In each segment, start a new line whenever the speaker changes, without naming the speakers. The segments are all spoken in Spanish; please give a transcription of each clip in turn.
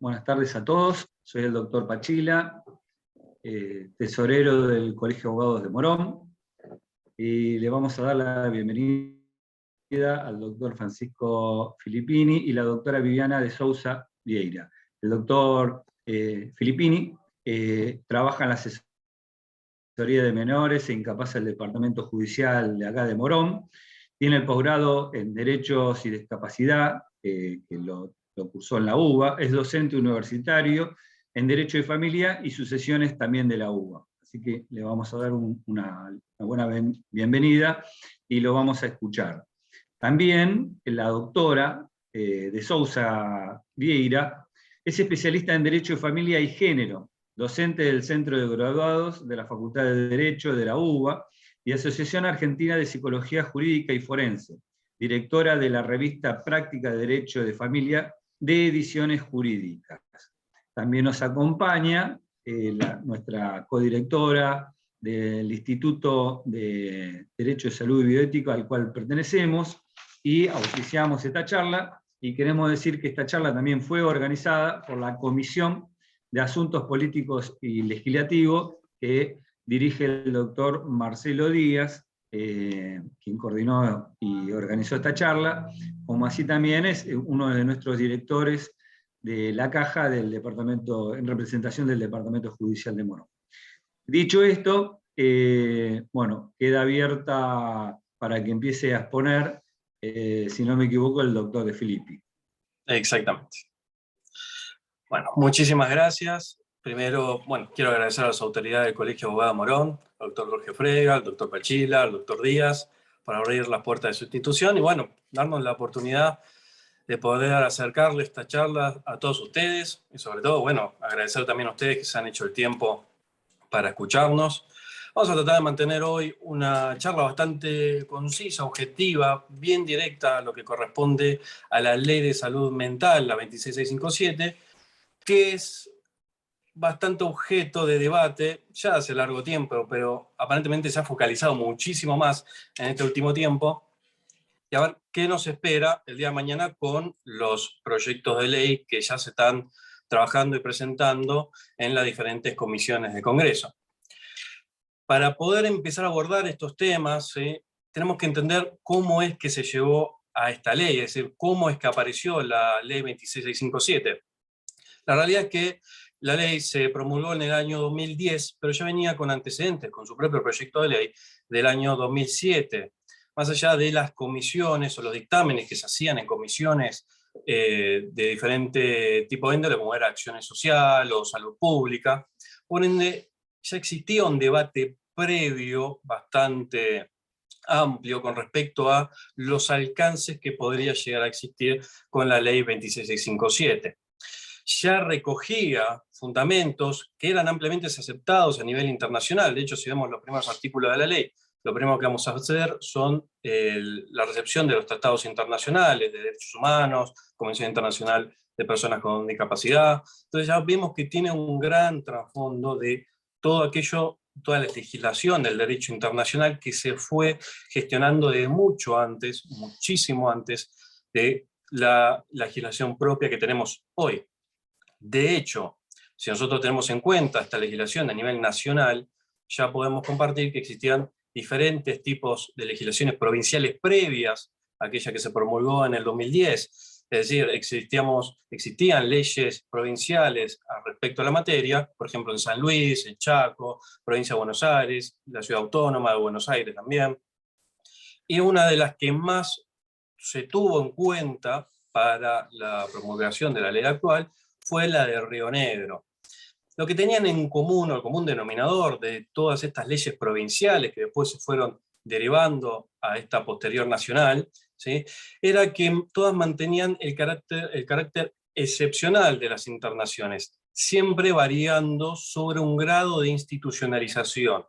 Buenas tardes a todos. Soy el doctor Pachila, tesorero del Colegio de Abogados de Morón, y le vamos a dar la bienvenida al doctor Francisco Filippini y la doctora Viviana de Sousa Vieira. El doctor Filippini trabaja en la asesoría de menores e incapaz del Departamento Judicial de acá de Morón. Tiene el posgrado en Derechos y Discapacidad, que lo cursó en la UBA, es docente universitario en Derecho de Familia y Sucesiones también de la UBA. Así que le vamos a dar una buena bienvenida y lo vamos a escuchar. También la doctora de Sousa Vieira es especialista en Derecho de Familia y Género, docente del Centro de Graduados de la Facultad de Derecho de la UBA y Asociación Argentina de Psicología Jurídica y Forense, directora de la revista Práctica de Derecho de Familia de Ediciones Jurídicas. También nos acompaña nuestra codirectora del Instituto de Derecho de Salud y Bioética al cual pertenecemos, y auspiciamos esta charla, y queremos decir que esta charla también fue organizada por la Comisión de Asuntos Políticos y Legislativos, que dirige el doctor Marcelo Díaz, quien coordinó y organizó esta charla, como así también es uno de nuestros directores de la Caja del Departamento, en representación del Departamento Judicial de Morón. Dicho esto, bueno, queda abierta para que empiece a exponer, si no me equivoco, el doctor de Filippi.
Exactamente. Bueno, muchísimas gracias. Primero, bueno, quiero agradecer a las autoridades del Colegio de Abogados de Morón, al doctor Jorge Frega, al doctor Pachila, al doctor Díaz, por abrir las puertas de su institución y, bueno, darnos la oportunidad de poder acercarle esta charla a todos ustedes y, sobre todo, bueno, agradecer también a ustedes que se han hecho el tiempo para escucharnos. Vamos a tratar de mantener hoy una charla bastante concisa, objetiva, bien directa a lo que corresponde a la Ley de Salud Mental, la 26657, que es bastante objeto de debate ya hace largo tiempo, pero aparentemente se ha focalizado muchísimo más en este último tiempo. Y a ver qué nos espera el día de mañana con los proyectos de ley que ya se están trabajando y presentando en las diferentes comisiones de Congreso. Para poder empezar a abordar estos temas, tenemos que entender cómo es que se llegó a esta ley, es decir, cómo es que apareció la ley 26657. La realidad es que la ley se promulgó en el año 2010, pero ya venía con antecedentes, con su propio proyecto de ley del año 2007. Más allá de las comisiones o los dictámenes que se hacían en comisiones de diferente tipo de índole, como era acciones social o salud pública, por ende ya existía un debate previo bastante amplio con respecto a los alcances que podría llegar a existir con la ley 26657. Ya recogía fundamentos que eran ampliamente aceptados a nivel internacional. De hecho, si vemos los primeros artículos de la ley, lo primero que vamos a hacer son la recepción de los tratados internacionales de derechos humanos, Convención Internacional de Personas con Discapacidad. Entonces ya vemos que tiene un gran trasfondo de todo aquello, toda la legislación del derecho internacional que se fue gestionando de mucho antes, muchísimo antes de la legislación propia que tenemos hoy. De hecho, si nosotros tenemos en cuenta esta legislación a nivel nacional, ya podemos compartir que existían diferentes tipos de legislaciones provinciales previas a aquella que se promulgó en el 2010. Es decir, existían leyes provinciales respecto a la materia, por ejemplo en San Luis, en Chaco, provincia de Buenos Aires, la ciudad autónoma de Buenos Aires también. Y una de las que más se tuvo en cuenta para la promulgación de la ley actual fue la de Río Negro. Lo que tenían en común, o el común denominador de todas estas leyes provinciales que después se fueron derivando a esta posterior nacional, ¿sí?, era que todas mantenían el carácter excepcional de las internaciones, siempre variando sobre un grado de institucionalización.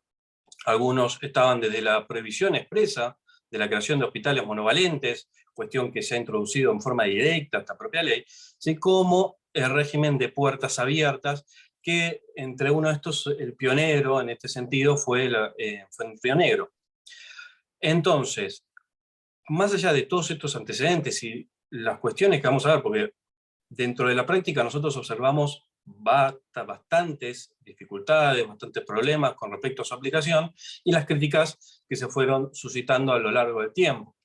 Algunos estaban desde la prohibición expresa de la creación de hospitales monovalentes, cuestión que se ha introducido en forma directa a esta propia ley, ¿sí?, como el régimen de puertas abiertas, que entre uno de estos, el pionero en este sentido fue el Río Negro. Entonces, más allá de todos estos antecedentes y las cuestiones que vamos a ver, porque dentro de la práctica nosotros observamos bastantes dificultades, bastantes problemas con respecto a su aplicación y las críticas que se fueron suscitando a lo largo del tiempo,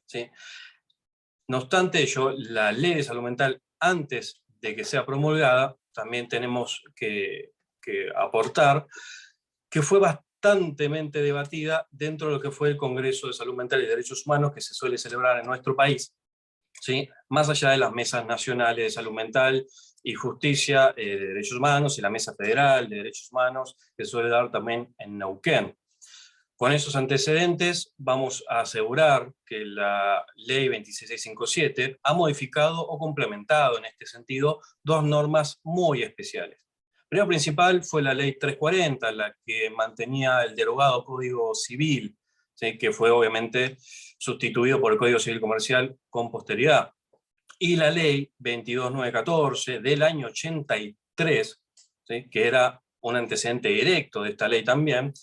¿sí? No obstante ello, la ley de salud mental, antes de que sea promulgada, también tenemos que aportar que fue bastantemente debatida dentro de lo que fue el Congreso de Salud Mental y Derechos Humanos que se suele celebrar en nuestro país, ¿sí? Más allá de las mesas nacionales de salud mental y justicia de derechos humanos y la mesa federal de derechos humanos que suele dar también en Neuquén. Con esos antecedentes vamos a asegurar que la ley 26657 ha modificado o complementado en este sentido dos normas muy especiales. Primero principal fue la ley 340, la que mantenía el derogado Código Civil, ¿sí? Que fue obviamente sustituido por el Código Civil Comercial con posterioridad. Y la ley 22914 del año 83, ¿sí? Que era un antecedente directo de esta ley también,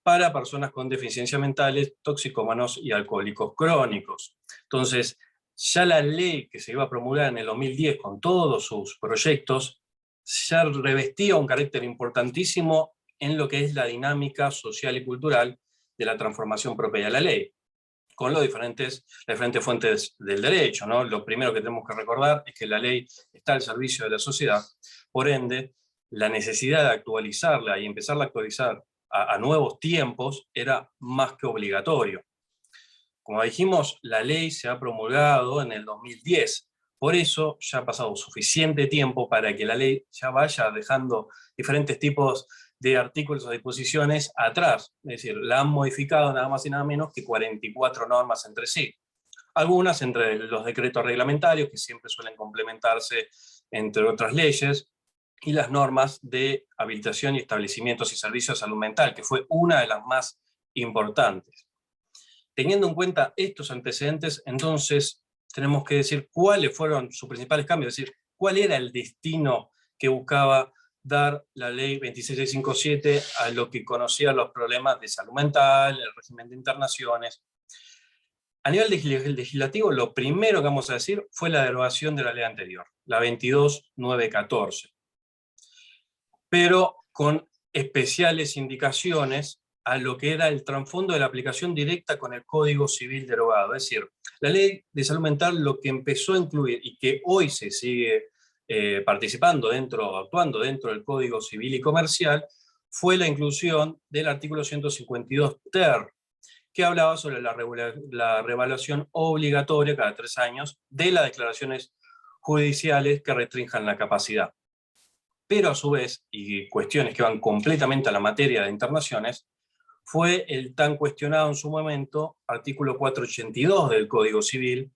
para personas con deficiencias mentales, toxicómanos y alcohólicos crónicos. Entonces, ya la ley que se iba a promulgar en el 2010 con todos sus proyectos, ya revestía un carácter importantísimo en lo que es la dinámica social y cultural de la transformación propia de la ley, con las diferentes fuentes del derecho, ¿no? Lo primero que tenemos que recordar es que la ley está al servicio de la sociedad, por ende, la necesidad de actualizarla y empezarla a actualizar a nuevos tiempos era más que obligatorio. Como dijimos, la ley se ha promulgado en el 2010, por eso ya ha pasado suficiente tiempo para que la ley ya vaya dejando diferentes tipos de artículos o disposiciones atrás, es decir, la han modificado nada más y nada menos que 44 normas entre sí. Algunas entre los decretos reglamentarios, que siempre suelen complementarse entre otras leyes, y las normas de habilitación y establecimientos y servicios de salud mental, que fue una de las más importantes. Teniendo en cuenta estos antecedentes, entonces tenemos que decir cuáles fueron sus principales cambios, es decir, cuál era el destino que buscaba dar la ley 26657 a lo que conocía los problemas de salud mental, el régimen de internaciones. A nivel legislativo, lo primero que vamos a decir fue la derogación de la ley anterior, la 22914. Pero con especiales indicaciones a lo que era el trasfondo de la aplicación directa con el Código Civil derogado. Es decir, la ley de salud mental lo que empezó a incluir y que hoy se sigue actuando dentro del Código Civil y Comercial, fue la inclusión del artículo 152 ter, que hablaba sobre la revaluación obligatoria cada 3 años de las declaraciones judiciales que restrinjan la capacidad. Pero a su vez, y cuestiones que van completamente a la materia de internaciones, fue el tan cuestionado en su momento artículo 482 del Código Civil,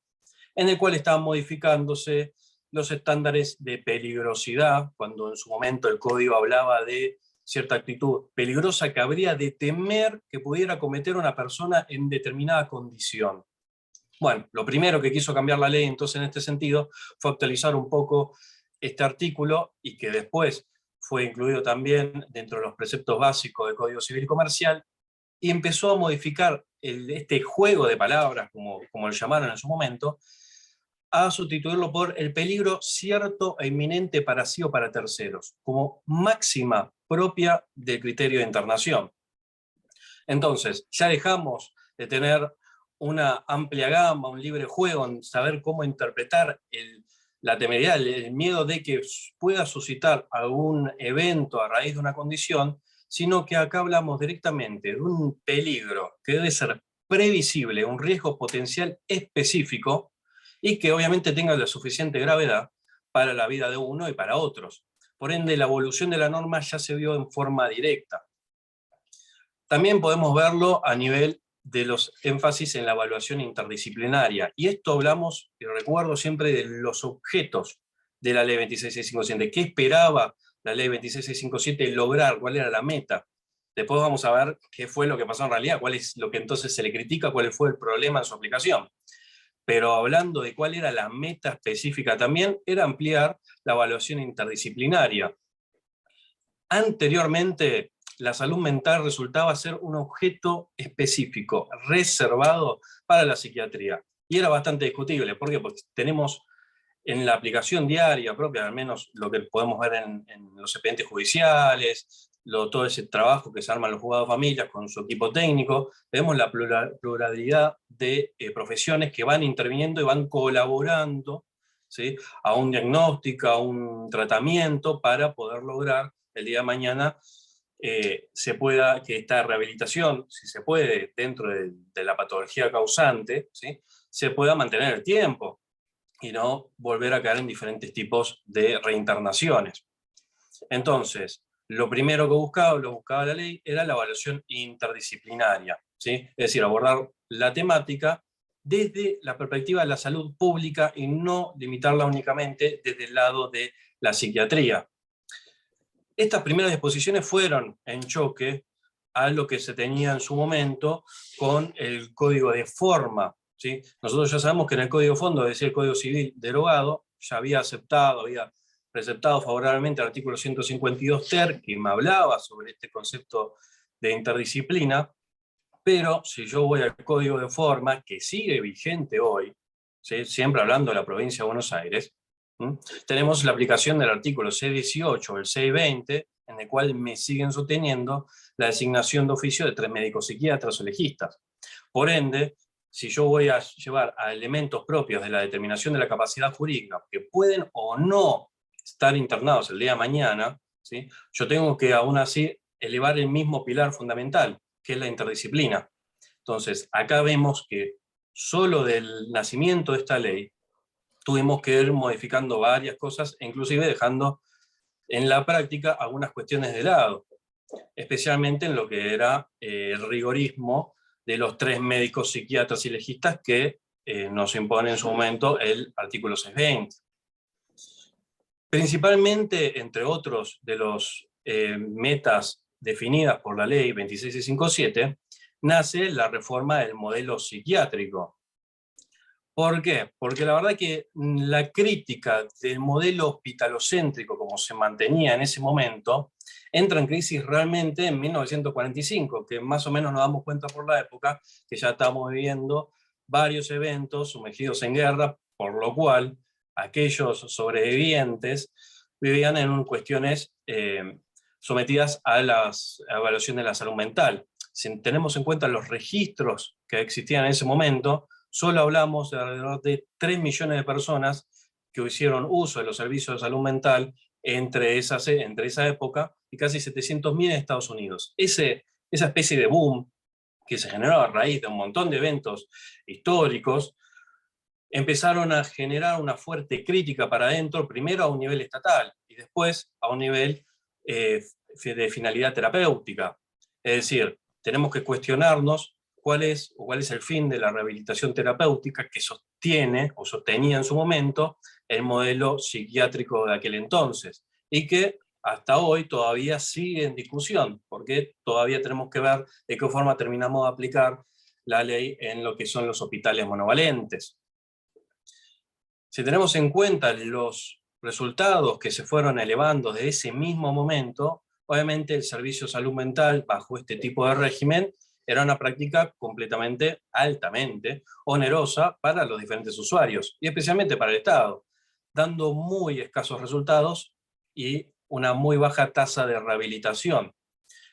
en el cual estaban modificándose los estándares de peligrosidad, cuando en su momento el Código hablaba de cierta actitud peligrosa que habría de temer que pudiera cometer una persona en determinada condición. Bueno, lo primero que quiso cambiar la ley entonces en este sentido fue actualizar un poco este artículo y que después fue incluido también dentro de los preceptos básicos del Código Civil y Comercial y empezó a modificar este juego de palabras, como lo llamaron en su momento, a sustituirlo por el peligro cierto e inminente para sí o para terceros, como máxima propia del criterio de internación. Entonces, ya dejamos de tener una amplia gama, un libre juego en saber cómo interpretar la temeridad, el miedo de que pueda suscitar algún evento a raíz de una condición, sino que acá hablamos directamente de un peligro que debe ser previsible, un riesgo potencial específico, y que obviamente tenga la suficiente gravedad para la vida de uno y para otros. Por ende, la evolución de la norma ya se vio en forma directa. También podemos verlo a nivel de los énfasis en la evaluación interdisciplinaria. Y esto hablamos, y recuerdo siempre, de los objetos de la ley 26657. ¿Qué esperaba la ley 26657 lograr? ¿Cuál era la meta? Después vamos a ver qué fue lo que pasó en realidad, cuál es lo que entonces se le critica, cuál fue el problema en su aplicación. Pero hablando de cuál era la meta específica también, era ampliar la evaluación interdisciplinaria. Anteriormente, la salud mental resultaba ser un objeto específico, reservado para la psiquiatría. Y era bastante discutible. ¿Por qué? Porque tenemos en la aplicación diaria propia, al menos lo que podemos ver en los expedientes judiciales, todo ese trabajo que se arman los juzgados de familias con su equipo técnico, vemos la pluralidad de profesiones que van interviniendo y van colaborando, ¿sí?, a un diagnóstico, a un tratamiento, para poder lograr el día de mañana que esta rehabilitación, si se puede, dentro de la patología causante, ¿sí?, se pueda mantener el tiempo y no volver a caer en diferentes tipos de reinternaciones. Entonces, lo primero que buscaba la ley era la evaluación interdisciplinaria, ¿sí? Es decir, abordar la temática desde la perspectiva de la salud pública y no limitarla únicamente desde el lado de la psiquiatría. Estas primeras disposiciones fueron en choque a lo que se tenía en su momento con el Código de Forma, ¿sí? Nosotros ya sabemos que en el Código de Fondo, es decir, el Código Civil derogado, ya había preceptado favorablemente el artículo 152 ter, que me hablaba sobre este concepto de interdisciplina, pero si yo voy al Código de Forma, que sigue vigente hoy, ¿sí?, siempre hablando de la provincia de Buenos Aires, tenemos la aplicación del artículo C18 o el C20, en el cual me siguen sosteniendo la designación de oficio de 3 médicos psiquiatras o legistas. Por ende, si yo voy a llevar a elementos propios de la determinación de la capacidad jurídica, que pueden o no estar internados el día de mañana, ¿sí?, yo tengo que aún así elevar el mismo pilar fundamental, que es la interdisciplina. Entonces, acá vemos que solo del nacimiento de esta ley tuvimos que ir modificando varias cosas, e inclusive dejando en la práctica algunas cuestiones de lado, especialmente en lo que era el rigorismo de los 3 médicos psiquiatras y legistas que nos impone en su momento el artículo 620. Principalmente, entre otros de los metas definidas por la ley 26657, nace la reforma del modelo psiquiátrico. ¿Por qué? Porque la verdad que la crítica del modelo hospitalocéntrico como se mantenía en ese momento entra en crisis realmente en 1945, que más o menos nos damos cuenta por la época que ya estamos viviendo varios eventos sumergidos en guerra, por lo cual aquellos sobrevivientes vivían en cuestiones sometidas a la evaluación de la salud mental. Si tenemos en cuenta los registros que existían en ese momento, solo hablamos de alrededor de 3 millones de personas que hicieron uso de los servicios de salud mental entre esa época, y casi 700.000 en Estados Unidos. Esa especie de boom que se generó a raíz de un montón de eventos históricos, empezaron a generar una fuerte crítica para adentro, primero a un nivel estatal y después a un nivel de finalidad terapéutica. Es decir, tenemos que cuestionarnos cuál es el fin de la rehabilitación terapéutica que sostiene o sostenía en su momento el modelo psiquiátrico de aquel entonces, y que hasta hoy todavía sigue en discusión, porque todavía tenemos que ver de qué forma terminamos de aplicar la ley en lo que son los hospitales monovalentes. Si tenemos en cuenta los resultados que se fueron elevando desde ese mismo momento, obviamente el servicio de salud mental bajo este tipo de régimen era una práctica completamente, altamente onerosa para los diferentes usuarios, y especialmente para el Estado, dando muy escasos resultados y una muy baja tasa de rehabilitación.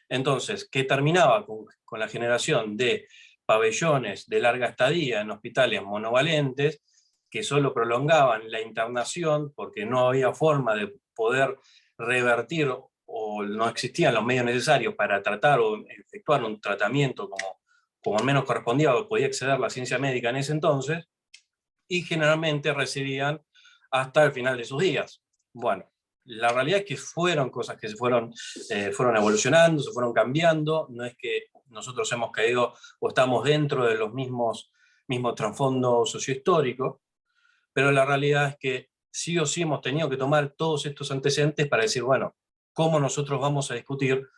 Entonces, ¿qué terminaba con la generación de pabellones de larga estadía en hospitales monovalentes que solo prolongaban la internación porque no había forma de poder revertir o no existían los medios necesarios para tratar o efectuar un tratamiento como al menos correspondía o podía exceder la ciencia médica en ese entonces, y generalmente recibían hasta el final de sus días? Bueno, la realidad es que fueron cosas que fueron evolucionando, se fueron cambiando, no es que nosotros hemos caído o estamos dentro de los mismos trasfondos sociohistóricos, pero la realidad es que sí o sí hemos tenido que tomar todos estos antecedentes para decir, bueno, ¿cómo nosotros vamos a discutir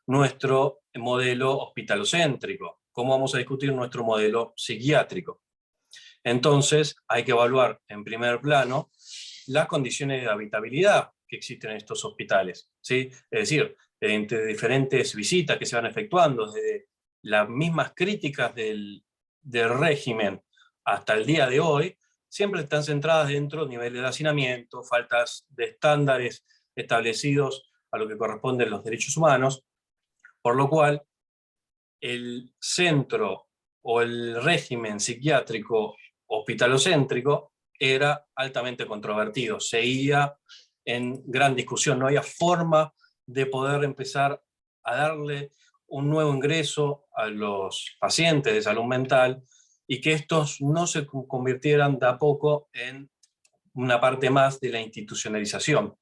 nuestro modelo hospitalocéntrico? ¿Cómo vamos a discutir nuestro modelo psiquiátrico? Entonces hay que evaluar en primer plano las condiciones de habitabilidad que existen en estos hospitales, ¿sí? Es decir, entre diferentes visitas que se van efectuando, desde las mismas críticas del régimen hasta el día de hoy, siempre están centradas dentro de niveles de hacinamiento, faltas de estándares establecidos a lo que corresponden los derechos humanos, por lo cual el centro o el régimen psiquiátrico hospitalocéntrico era altamente controvertido, seguía en gran discusión, no había forma de poder empezar a darle un nuevo ingreso a los pacientes de salud mental y que estos no se convirtieran de a poco en una parte más de la institucionalización.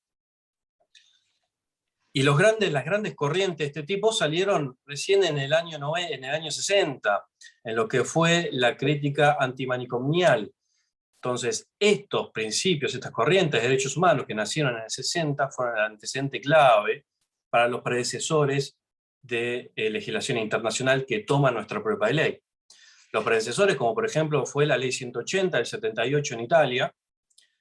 Y las grandes corrientes de este tipo salieron recién en el año 60, en lo que fue la crítica antimanicomial. Entonces, estos principios, estas corrientes de derechos humanos que nacieron en el 60 fueron el antecedente clave para los predecesores de legislación internacional que toma nuestra propia ley. Los predecesores, como por ejemplo fue la ley 180 del 78 en Italia,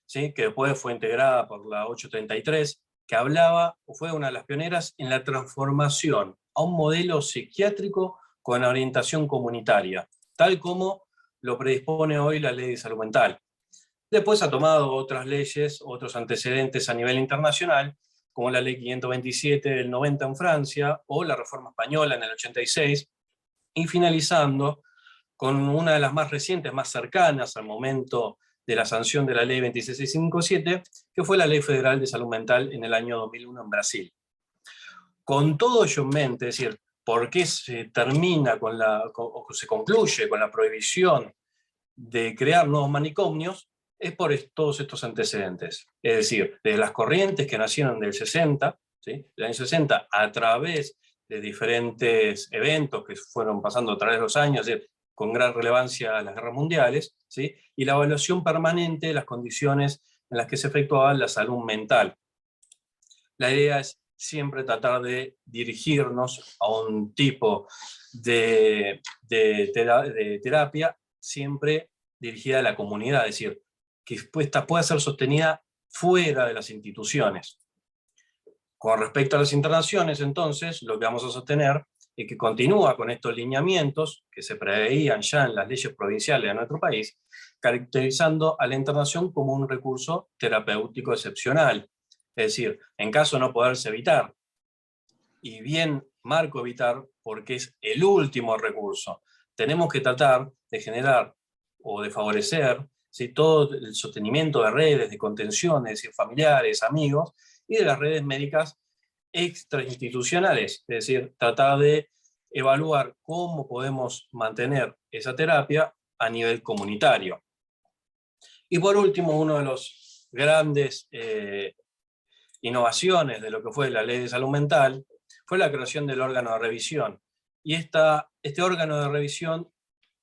¿sí?, que después fue integrada por la 833, que hablaba, o fue una de las pioneras, en la transformación a un modelo psiquiátrico con orientación comunitaria, tal como lo predispone hoy la Ley de Salud Mental. Después ha tomado otras leyes, otros antecedentes a nivel internacional, como la Ley 527 del 90 en Francia, o la Reforma Española en el 86, y finalizando con una de las más recientes, más cercanas al momento de la sanción de la Ley 26657, que fue la Ley Federal de Salud Mental en el año 2001 en Brasil. Con todo ello en mente, es decir, ¿por qué se termina o se concluye con la prohibición de crear nuevos manicomios? Es por todos estos antecedentes. Es decir, desde las corrientes que nacieron del 60, ¿sí?, del año 60, a través de diferentes eventos que fueron pasando a través de los años, es decir, con gran relevancia a las guerras mundiales, ¿sí?, y la evaluación permanente de las condiciones en las que se efectuaba la salud mental. La idea es siempre tratar de dirigirnos a un tipo de terapia siempre dirigida a la comunidad, es decir, que esta pueda ser sostenida fuera de las instituciones. Con respecto a las internaciones, entonces, lo que vamos a sostener es que continúa con estos lineamientos que se preveían ya en las leyes provinciales de nuestro país, caracterizando a la internación como un recurso terapéutico excepcional. Es decir, en caso de no poderse evitar, y bien marco evitar porque es el último recurso, tenemos que tratar de generar o de favorecer, ¿sí?, todo el sostenimiento de redes de contención, es decir, familiares, amigos, y de las redes médicas extrainstitucionales, es decir, tratar de evaluar cómo podemos mantener esa terapia a nivel comunitario. Y por último, uno de los grandes innovaciones de lo que fue la Ley de Salud Mental fue la creación del órgano de revisión. Y este órgano de revisión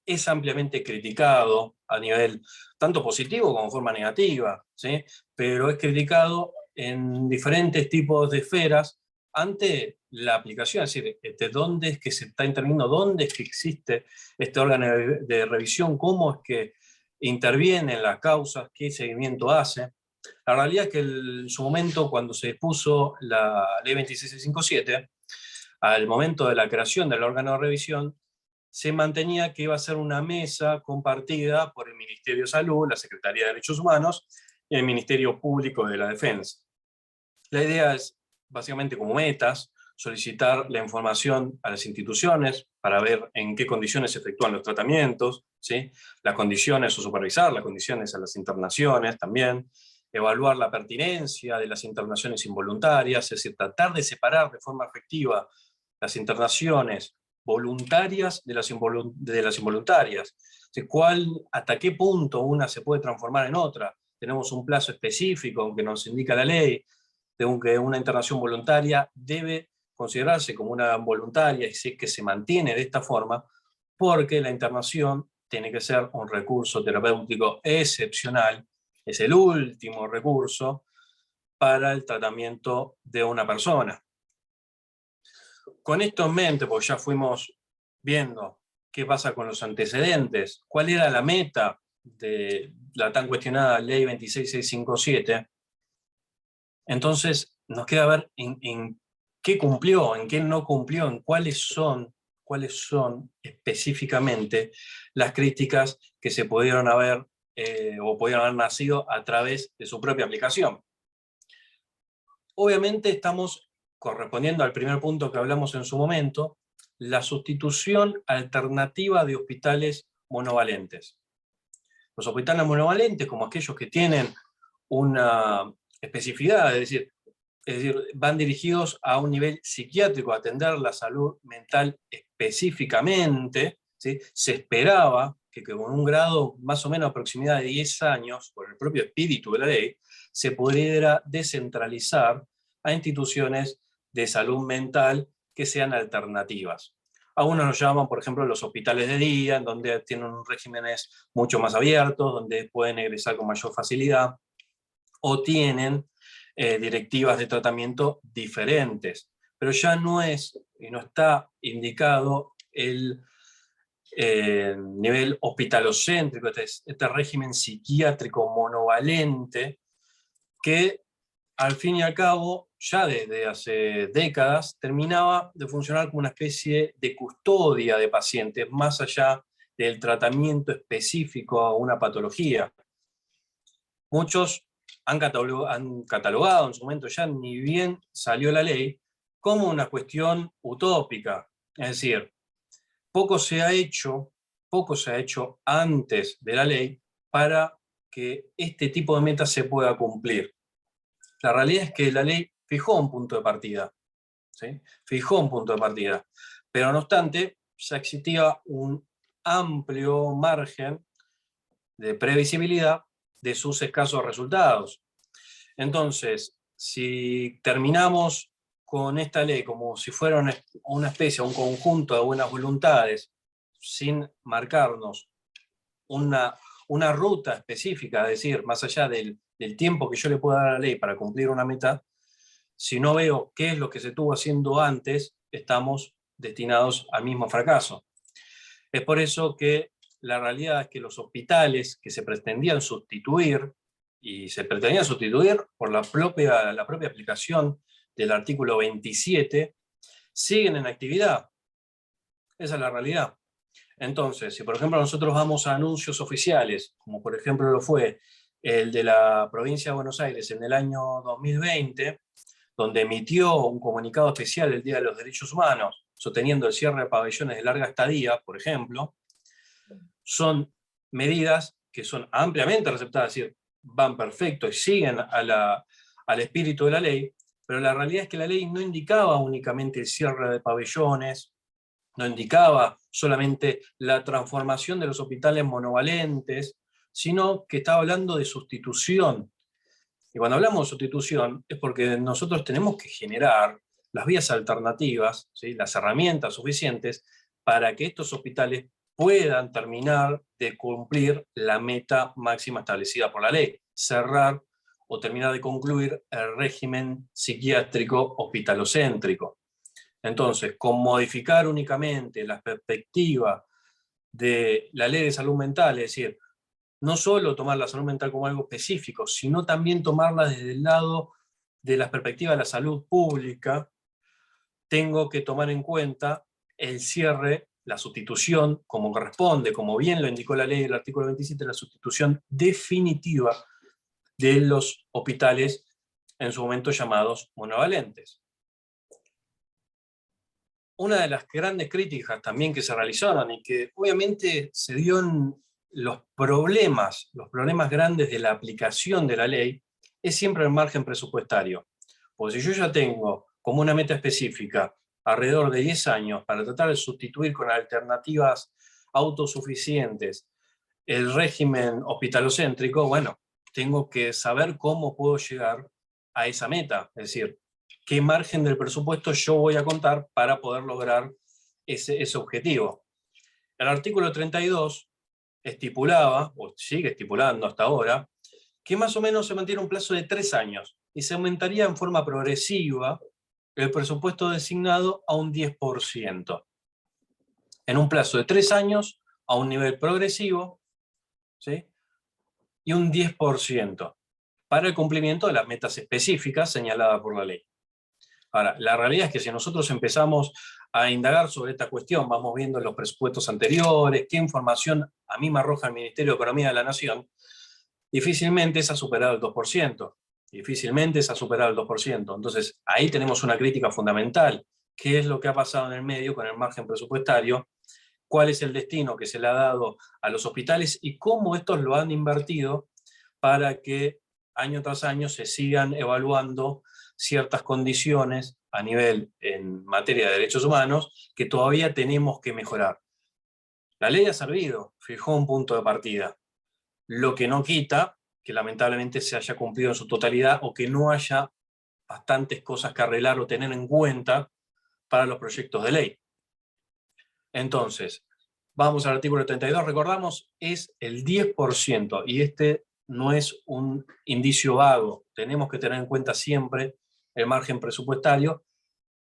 es ampliamente criticado a nivel tanto positivo como forma negativa, ¿sí?, pero es criticado en diferentes tipos de esferas ante la aplicación, es decir, dónde es que se está interviniendo, dónde es que existe este órgano de revisión, cómo es que interviene en las causas, qué seguimiento hace. La realidad es que en su momento, cuando se puso la Ley 26657, al momento de la creación del órgano de revisión, se mantenía que iba a ser una mesa compartida por el Ministerio de Salud, la Secretaría de Derechos Humanos y el Ministerio Público de la Defensa. La idea es, básicamente como metas, solicitar la información a las instituciones para ver en qué condiciones se efectúan los tratamientos, ¿sí?, las condiciones, o supervisar las condiciones a las internaciones también, evaluar la pertinencia de las internaciones involuntarias, es decir, tratar de separar de forma efectiva las internaciones voluntarias de las involuntarias. ¿Hasta qué punto una se puede transformar en otra? Tenemos un plazo específico que nos indica la ley, de que una internación voluntaria debe considerarse como una voluntaria y si es que se mantiene de esta forma, porque la internación tiene que ser un recurso terapéutico excepcional, es el último recurso para el tratamiento de una persona. Con esto en mente, porque ya fuimos viendo qué pasa con los antecedentes, cuál era la meta de la tan cuestionada Ley 26657, entonces nos queda ver en qué cumplió, en qué no cumplió, en cuáles son específicamente las críticas que se pudieron haber o podían haber nacido a través de su propia aplicación. Obviamente estamos correspondiendo al primer punto que hablamos en su momento, la sustitución alternativa de hospitales monovalentes. Los hospitales monovalentes, como aquellos que tienen una especificidad, es decir, van dirigidos a un nivel psiquiátrico, a atender la salud mental específicamente, ¿sí? Se esperaba que con un grado más o menos a proximidad de 10 años, por el propio espíritu de la ley, se pudiera descentralizar a instituciones de salud mental que sean alternativas. Algunos nos llaman, por ejemplo, los hospitales de día, en donde tienen regímenes mucho más abiertos, donde pueden egresar con mayor facilidad, o tienen directivas de tratamiento diferentes. Pero ya no es, y no está indicado el nivel hospitalocéntrico, este régimen psiquiátrico monovalente, que al fin y al cabo, ya desde hace décadas, terminaba de funcionar como una especie de custodia de pacientes, más allá del tratamiento específico a una patología. Muchos han catalogado en su momento, ya ni bien salió la ley, como una cuestión utópica. Es decir, poco se ha hecho antes de la ley para que este tipo de metas se pueda cumplir. La realidad es que la ley fijó un punto de partida, ¿sí? Fijó un punto de partida, pero no obstante, ya existía un amplio margen de previsibilidad de sus escasos resultados. Entonces, si terminamos con esta ley como si fuera una especie, un conjunto de buenas voluntades, sin marcarnos una ruta específica, es decir, más allá del tiempo que yo le pueda dar a la ley para cumplir una meta, si no veo qué es lo que se estuvo haciendo antes, estamos destinados al mismo fracaso. Es por eso que la realidad es que los hospitales que se pretendían sustituir, y se pretendían sustituir por la propia aplicación del artículo 27, siguen en actividad. Esa es la realidad. Entonces, si por ejemplo nosotros vamos a anuncios oficiales, como por ejemplo lo fue el de la provincia de Buenos Aires en el año 2020, donde emitió un comunicado especial el Día de los Derechos Humanos, sosteniendo el cierre de pabellones de larga estadía, por ejemplo, son medidas que son ampliamente receptadas, es decir, van perfecto y siguen al espíritu de la ley, pero la realidad es que la ley no indicaba únicamente el cierre de pabellones, no indicaba solamente la transformación de los hospitales monovalentes, sino que estaba hablando de sustitución. Y cuando hablamos de sustitución es porque nosotros tenemos que generar las vías alternativas, ¿sí? Las herramientas suficientes para que estos hospitales puedan terminar de cumplir la meta máxima establecida por la ley, cerrar o terminar de concluir el régimen psiquiátrico hospitalocéntrico. Entonces, con modificar únicamente la perspectiva de la ley de salud mental, es decir, no solo tomar la salud mental como algo específico, sino también tomarla desde el lado de la perspectiva de la salud pública, tengo que tomar en cuenta el cierre, la sustitución, como corresponde, como bien lo indicó la ley del artículo 27, la sustitución definitiva de los hospitales en su momento llamados monovalentes. Una de las grandes críticas también que se realizaron y que obviamente se dio en los problemas grandes de la aplicación de la ley, es siempre el margen presupuestario. Porque si yo ya tengo como una meta específica alrededor de 10 años para tratar de sustituir con alternativas autosuficientes el régimen hospitalocéntrico, bueno, tengo que saber cómo puedo llegar a esa meta, es decir, qué margen del presupuesto yo voy a contar para poder lograr ese objetivo. El artículo 32 estipulaba, o sigue estipulando hasta ahora, que más o menos se mantiene un plazo de 3 años y se aumentaría en forma progresiva el presupuesto designado a un 10%. En un plazo de 3 años, a un nivel progresivo, ¿sí? Y un 10% para el cumplimiento de las metas específicas señaladas por la ley. Ahora, la realidad es que si nosotros empezamos a indagar sobre esta cuestión, vamos viendo los presupuestos anteriores, qué información a mí me arroja el Ministerio de Economía de la Nación, difícilmente se ha superado el 2%. Difícilmente se ha superado el 2%. Entonces, ahí tenemos una crítica fundamental. ¿Qué es lo que ha pasado en el medio con el margen presupuestario? ¿Cuál es el destino que se le ha dado a los hospitales y cómo estos lo han invertido para que año tras año se sigan evaluando ciertas condiciones a nivel en materia de derechos humanos que todavía tenemos que mejorar? La ley ha servido, fijó un punto de partida, lo que no quita que lamentablemente se haya cumplido en su totalidad o que no haya bastantes cosas que arreglar o tener en cuenta para los proyectos de ley. Entonces, vamos al artículo 32, recordamos, es el 10%, y este no es un indicio vago. Tenemos que tener en cuenta siempre el margen presupuestario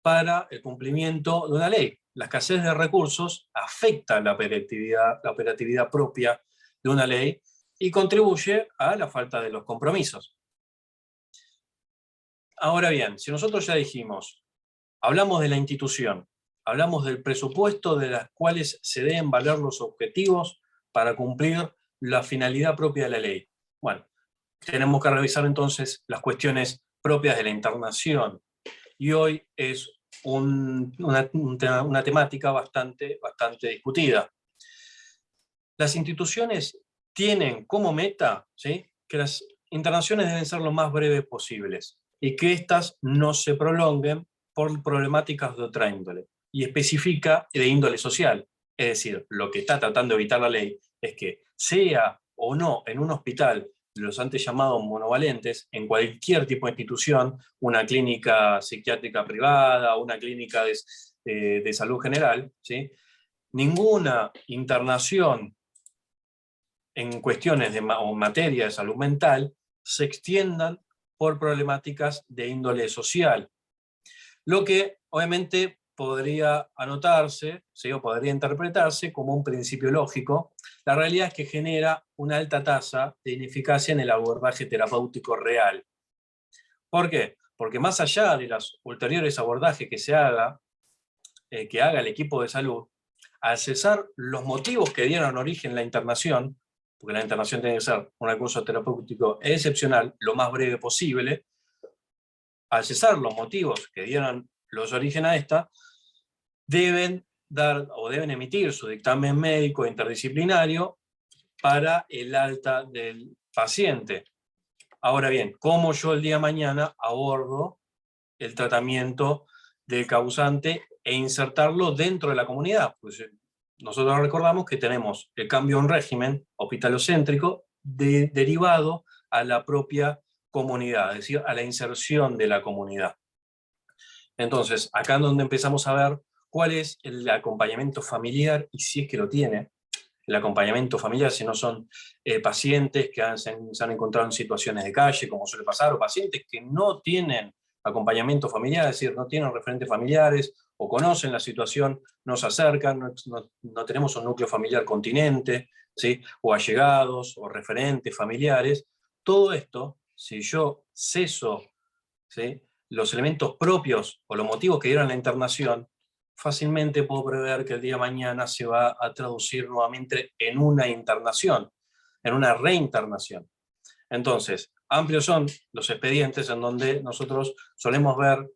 para el cumplimiento de una ley. La escasez de recursos afecta la operatividad propia de una ley y contribuye a la falta de los compromisos. Ahora bien, si nosotros ya dijimos, hablamos de la institución, hablamos del presupuesto de las cuales se deben valer los objetivos para cumplir la finalidad propia de la ley. Bueno, tenemos que revisar entonces las cuestiones propias de la internación. Y hoy es una temática bastante discutida. Las instituciones tienen como meta, ¿sí?, que las internaciones deben ser lo más breves posibles y que éstas no se prolonguen por problemáticas de otra índole, y especifica de índole social. Es decir, lo que está tratando de evitar la ley es que sea o no en un hospital, los antes llamados monovalentes, en cualquier tipo de institución, una clínica psiquiátrica privada, una clínica de salud general, ¿sí?, ninguna internación en cuestiones o materia de salud mental se extiendan por problemáticas de índole social. Lo que obviamente podría anotarse, ¿sí?, o podría interpretarse como un principio lógico. La realidad es que genera una alta tasa de ineficacia en el abordaje terapéutico real. ¿Por qué? Porque más allá de los ulteriores abordajes que haga el equipo de salud, al cesar los motivos que dieron origen a la internación, porque la internación tiene que ser un recurso terapéutico excepcional, lo más breve posible, al cesar los motivos que dieron los origen a esta, deben emitir su dictamen médico interdisciplinario para el alta del paciente. Ahora bien, ¿cómo yo el día de mañana abordo el tratamiento del causante e insertarlo dentro de la comunidad? Pues nosotros recordamos que tenemos el cambio en régimen hospitalocéntrico derivado a la propia comunidad, es decir, a la inserción de la comunidad. Entonces, acá es donde empezamos a ver cuál es el acompañamiento familiar, y si es que lo tiene, el acompañamiento familiar, si no son pacientes que se han encontrado en situaciones de calle, como suele pasar, o pacientes que no tienen acompañamiento familiar, es decir, no tienen referentes familiares, o conocen la situación, no se acercan, no tenemos un núcleo familiar continente, ¿sí?, o allegados, o referentes familiares. Todo esto, si yo ceso, ¿sí?, los elementos propios o los motivos que dieron la internación, fácilmente puedo prever que el día de mañana se va a traducir nuevamente en una internación, en una reinternación. Entonces, amplios son los expedientes en donde nosotros solemos ver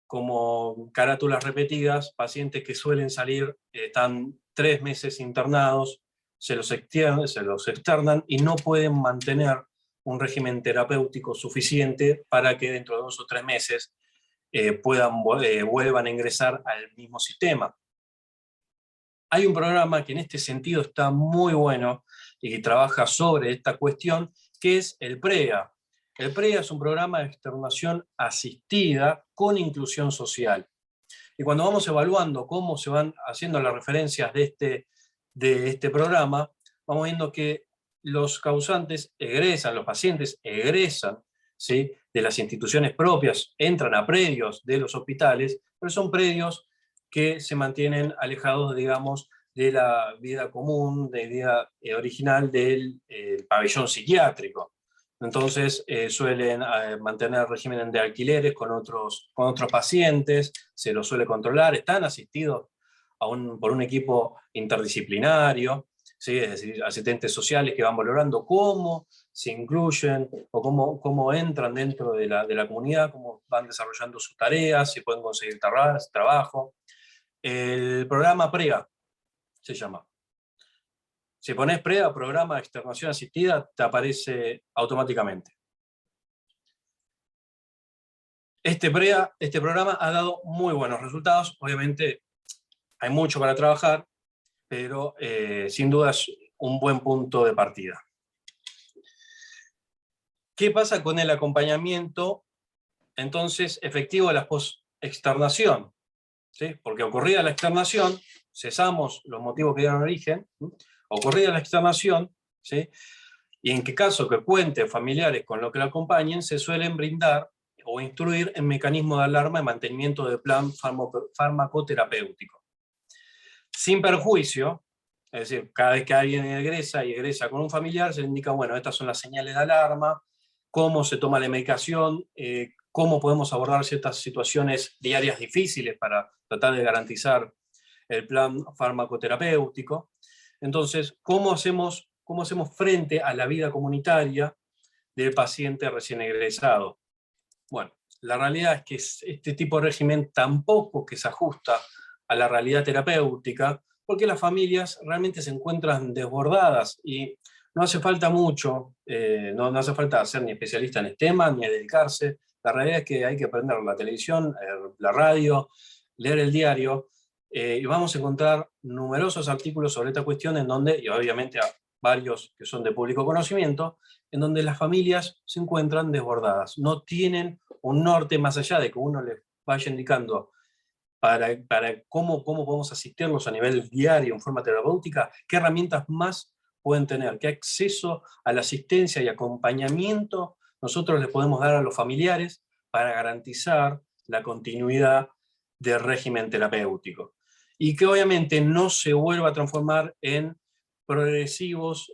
como carátulas repetidas, pacientes que suelen salir, están 3 meses internados, se los externan y no pueden mantener un régimen terapéutico suficiente para que dentro de 2 o 3 meses vuelvan a ingresar al mismo sistema. Hay un programa que en este sentido está muy bueno y que trabaja sobre esta cuestión, que es el PREA. El PREA es un programa de externación asistida con inclusión social. Y cuando vamos evaluando cómo se van haciendo las referencias de este programa, vamos viendo que los causantes egresan, los pacientes egresan, ¿sí?, de las instituciones propias, entran a predios de los hospitales, pero son predios que se mantienen alejados, digamos, de la vida común, de la vida original del pabellón psiquiátrico. Entonces suelen mantener régimen de alquileres con otros pacientes, se los suele controlar, están asistidos por un equipo interdisciplinario, ¿sí? Es decir, asistentes sociales que van valorando cómo se incluyen o cómo entran dentro de la comunidad, cómo van desarrollando sus tareas, si pueden conseguir trabajo. El programa PREA se llama. Si pones PREA, Programa de Externación Asistida, te aparece automáticamente. Este programa ha dado muy buenos resultados. Obviamente hay mucho para trabajar, pero sin duda es un buen punto de partida. ¿Qué pasa con el acompañamiento, entonces, efectivo de la post-externación? ¿Sí? Porque ocurrida la externación, cesamos los motivos que dieron origen, ¿sí? Ocurrida la externación, ¿sí? Y en qué caso que cuenten familiares con lo que lo acompañen, se suelen brindar o instruir en mecanismos de alarma y mantenimiento de plan farmacoterapéutico. Sin perjuicio, es decir, cada vez que alguien egresa con un familiar, se le indica, bueno, estas son las señales de alarma, cómo se toma la medicación, cómo podemos abordar ciertas situaciones diarias difíciles para tratar de garantizar el plan farmacoterapéutico. Entonces, ¿cómo hacemos frente a la vida comunitaria del paciente recién egresado? Bueno, la realidad es que este tipo de régimen tampoco que se ajusta a la realidad terapéutica, porque las familias realmente se encuentran desbordadas y no hace falta mucho, no hace falta ser ni especialista en el tema, ni dedicarse. La realidad es que hay que prender la televisión, la radio, leer el diario, y vamos a encontrar numerosos artículos sobre esta cuestión en donde, y obviamente varios que son de público conocimiento, en donde las familias se encuentran desbordadas, no tienen un norte más allá de que uno les vaya indicando para cómo podemos asistirlos a nivel diario en forma terapéutica, qué herramientas más pueden tener, qué acceso a la asistencia y acompañamiento nosotros les podemos dar a los familiares para garantizar la continuidad del régimen terapéutico. Y que obviamente no se vuelva a transformar en progresivos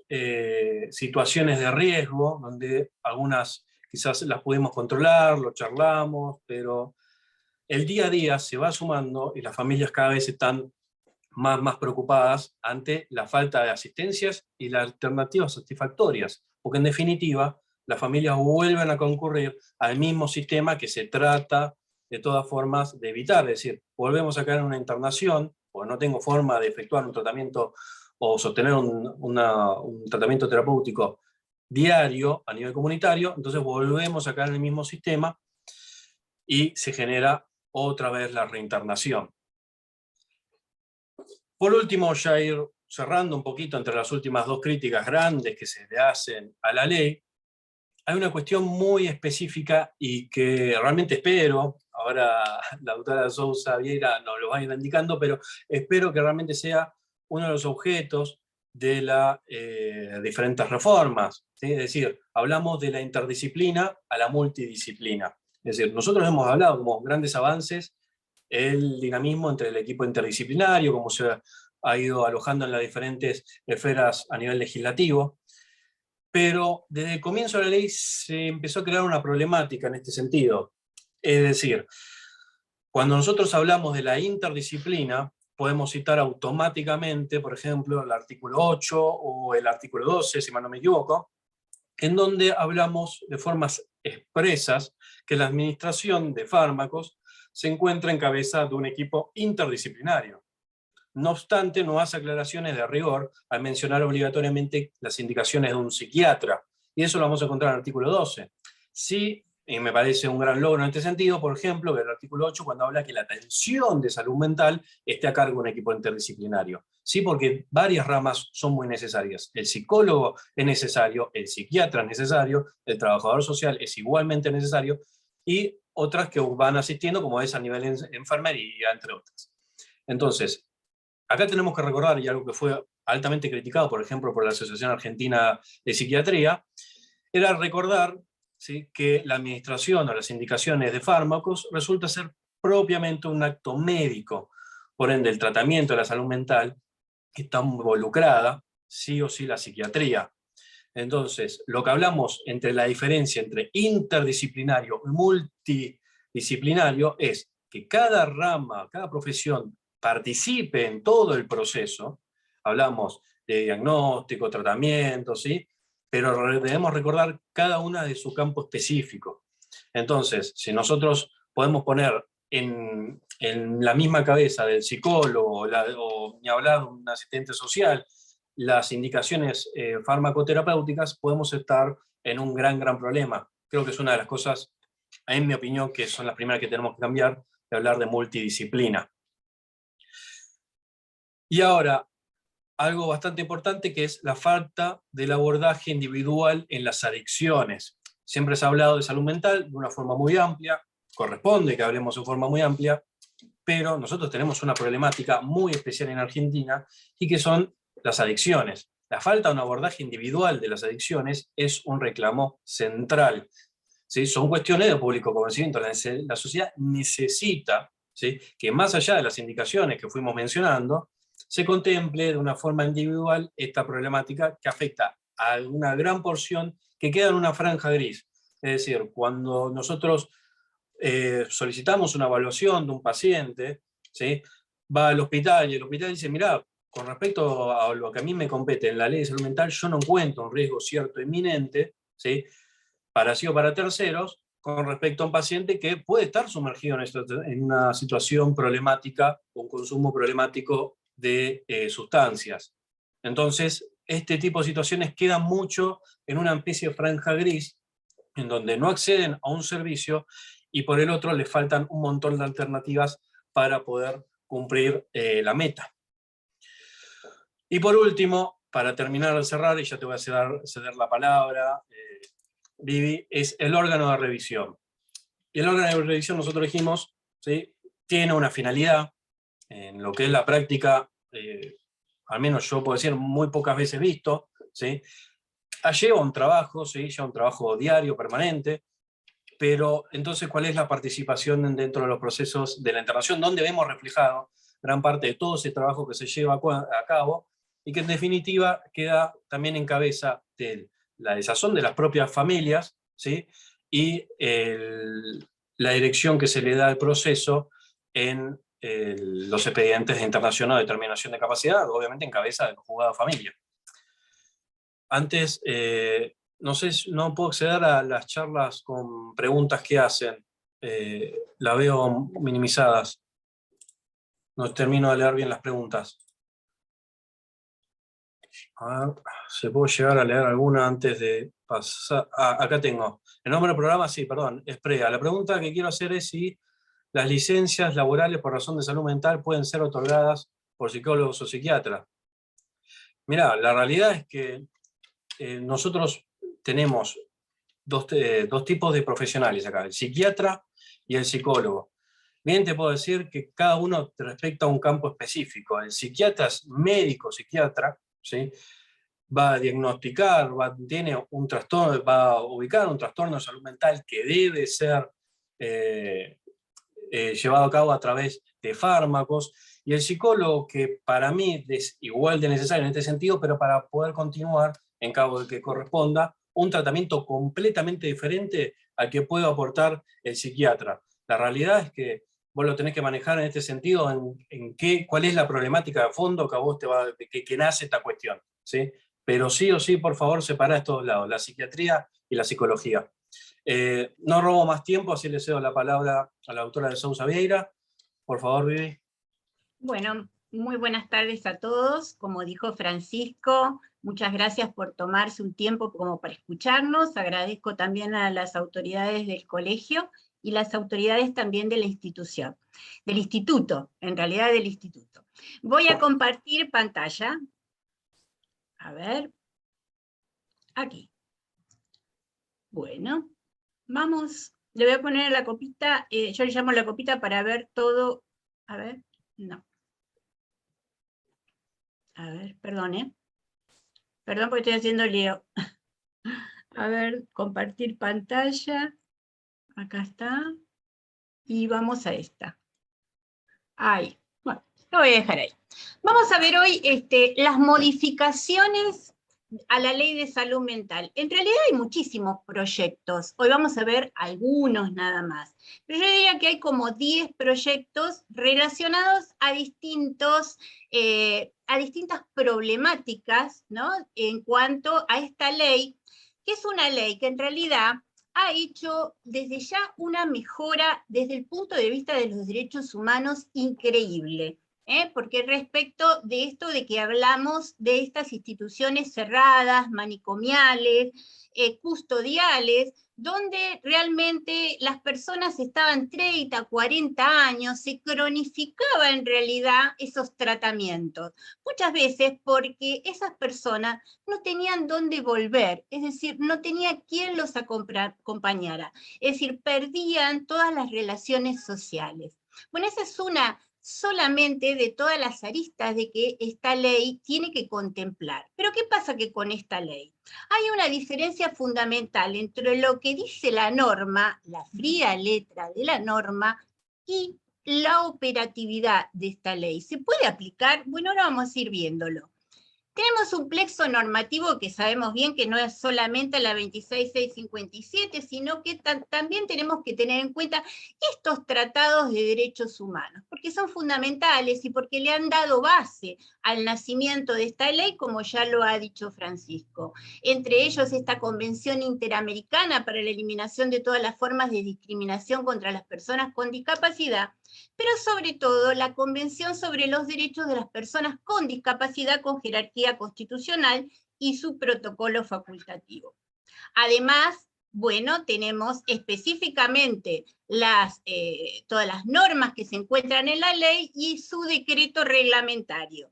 situaciones de riesgo, donde algunas quizás las pudimos controlar, lo charlamos, pero el día a día se va sumando y las familias cada vez están más preocupadas ante la falta de asistencias y las alternativas satisfactorias, porque en definitiva las familias vuelven a concurrir al mismo sistema que se trata de todas formas de evitar, es decir, volvemos a caer en una internación, o no tengo forma de efectuar un tratamiento o sostener un tratamiento terapéutico diario a nivel comunitario, entonces volvemos a caer en el mismo sistema y se genera otra vez la reinternación. Por último, ya ir cerrando un poquito entre las últimas dos críticas grandes que se le hacen a la ley, hay una cuestión muy específica y que realmente espero, ahora la doctora Sousa Vieira nos lo va a ir indicando, pero espero que realmente sea uno de los objetos de las diferentes reformas, ¿sí? Es decir, hablamos de la interdisciplina a la multidisciplina. Es decir, nosotros hemos hablado como grandes avances el dinamismo entre el equipo interdisciplinario, cómo se ha ido alojando en las diferentes esferas a nivel legislativo, pero desde el comienzo de la ley se empezó a crear una problemática en este sentido. Es decir, cuando nosotros hablamos de la interdisciplina, podemos citar automáticamente, por ejemplo, el artículo 8 o el artículo 12, si mal no me equivoco, en donde hablamos de formas expresas que la administración de fármacos se encuentra en cabeza de un equipo interdisciplinario. No obstante, no hace aclaraciones de rigor al mencionar obligatoriamente las indicaciones de un psiquiatra, y eso lo vamos a encontrar en el artículo 12. Sí, y me parece un gran logro en este sentido, por ejemplo, que el artículo 8 cuando habla que la atención de salud mental esté a cargo de un equipo interdisciplinario. Sí, porque varias ramas son muy necesarias. El psicólogo es necesario, el psiquiatra es necesario, el trabajador social es igualmente necesario, y otras que van asistiendo, como es a nivel enfermería, entre otras. Entonces, acá tenemos que recordar, y algo que fue altamente criticado, por ejemplo, por la Asociación Argentina de Psiquiatría, era recordar, ¿sí?, que la administración o las indicaciones de fármacos resulta ser propiamente un acto médico. Por ende, el tratamiento de la salud mental está involucrada, sí o sí, la psiquiatría. Entonces, lo que hablamos entre la diferencia entre interdisciplinario y multidisciplinario es que cada rama, cada profesión participe en todo el proceso. Hablamos de diagnóstico, tratamiento, ¿sí? Pero debemos recordar cada una de su campo específico. Entonces, si nosotros podemos poner en la misma cabeza del psicólogo o ni hablar de un asistente social las indicaciones farmacoterapéuticas, podemos estar en un gran problema. Creo que es una de las cosas, en mi opinión, que son las primeras que tenemos que cambiar, de hablar de multidisciplina. Y ahora, algo bastante importante, que es la falta del abordaje individual en las adicciones. Siempre se ha hablado de salud mental de una forma muy amplia, corresponde que hablemos de forma muy amplia, pero nosotros tenemos una problemática muy especial en Argentina, y que son las adicciones. La falta de un abordaje individual de las adicciones es un reclamo central. ¿Sí? Son cuestiones de público conocimiento. La sociedad necesita, ¿sí?, que más allá de las indicaciones que fuimos mencionando, se contemple de una forma individual esta problemática que afecta a una gran porción que queda en una franja gris. Es decir, cuando nosotros solicitamos una evaluación de un paciente, ¿sí?, va al hospital y el hospital dice, mirá, con respecto a lo que a mí me compete en la ley de salud mental, yo no encuentro un riesgo cierto inminente, ¿sí?, para sí o para terceros, con respecto a un paciente que puede estar sumergido en una situación problemática o un consumo problemático de sustancias. Entonces, este tipo de situaciones quedan mucho en una especie de franja gris, en donde no acceden a un servicio y por el otro les faltan un montón de alternativas para poder cumplir la meta. Y por último, para terminar de cerrar, y ya te voy a ceder la palabra, Vivi, es el órgano de revisión. Y el órgano de revisión, nosotros dijimos, ¿sí?, tiene una finalidad en lo que es la práctica, al menos yo puedo decir, muy pocas veces visto, ¿sí? Lleva un trabajo, ¿sí?, lleva un trabajo diario, permanente, pero entonces, ¿cuál es la participación dentro de los procesos de la internación? ¿Dónde vemos reflejado gran parte de todo ese trabajo que se lleva a cabo y que en definitiva queda también en cabeza de la desazón de las propias familias, ¿sí?, y la dirección que se le da al proceso en los expedientes de internación o determinación de capacidad, obviamente en cabeza del juzgado de familia. Antes, no sé, no puedo acceder a las charlas con preguntas que hacen. La veo minimizadas. No termino de leer bien las preguntas. A ver, ¿se puede llegar a leer alguna antes de pasar? Acá tengo. El nombre del programa, sí, perdón, es PREA. La pregunta que quiero hacer es si las licencias laborales por razón de salud mental pueden ser otorgadas por psicólogos o psiquiatras. Mirá, la realidad es que nosotros tenemos dos tipos de profesionales acá, el psiquiatra y el psicólogo. Bien, te puedo decir que cada uno respecta a un campo específico. El psiquiatra es médico, psiquiatra, ¿sí?, va a diagnosticar, tiene un trastorno, va a ubicar un trastorno de salud mental que debe ser llevado a cabo a través de fármacos, y el psicólogo, que para mí es igual de necesario en este sentido, pero para poder continuar, en caso de que corresponda, un tratamiento completamente diferente al que puede aportar el psiquiatra. La realidad es que vos lo tenés que manejar en este sentido, cuál es la problemática de fondo que a vos que nace esta cuestión, ¿sí? Pero sí o sí, por favor, separá estos dos lados, la psiquiatría y la psicología. No robo más tiempo, así le cedo la palabra a la doctora de Sousa Vieira. Por favor, Vivi.
Bueno, muy buenas tardes a todos. Como dijo Francisco, muchas gracias por tomarse un tiempo como para escucharnos. Agradezco también a las autoridades del colegio y las autoridades también de la institución, del instituto, en realidad del instituto. Voy a compartir pantalla. A ver. Aquí. Bueno, vamos. Le voy a poner la copita, yo le llamo la copita para ver todo. A ver, no. A ver, perdón, Perdón porque estoy haciendo lío. A ver, compartir pantalla. Acá está. Y vamos a esta. Ahí. Bueno, lo voy a dejar ahí. Vamos a ver hoy las modificaciones a la ley de salud mental. En realidad hay muchísimos proyectos, hoy vamos a ver algunos nada más, pero yo diría que hay como 10 proyectos relacionados a distintas problemáticas, ¿no? En cuanto a esta ley, que es una ley que en realidad ha hecho desde ya una mejora desde el punto de vista de los derechos humanos increíble. Porque respecto de esto de que hablamos de estas instituciones cerradas, manicomiales, custodiales, donde realmente las personas estaban 30, 40 años, se cronificaba en realidad esos tratamientos. Muchas veces porque esas personas no tenían dónde volver, es decir, no tenía quien los acompañara, es decir, perdían todas las relaciones sociales. Bueno, esa es una solamente de todas las aristas de que esta ley tiene que contemplar. Pero ¿qué pasa que con esta ley? Hay una diferencia fundamental entre lo que dice la norma, la fría letra de la norma, y la operatividad de esta ley. ¿Se puede aplicar? Bueno, ahora vamos a ir viéndolo. Tenemos un plexo normativo que sabemos bien que no es solamente la 26657, sino que también tenemos que tener en cuenta estos tratados de derechos humanos, porque son fundamentales y porque le han dado base al nacimiento de esta ley, como ya lo ha dicho Francisco. Entre ellos esta Convención Interamericana para la Eliminación de todas las formas de discriminación contra las personas con discapacidad, pero sobre todo la Convención sobre los Derechos de las Personas con Discapacidad con jerarquía constitucional y su protocolo facultativo. Además, bueno, tenemos específicamente todas las normas que se encuentran en la ley y su decreto reglamentario.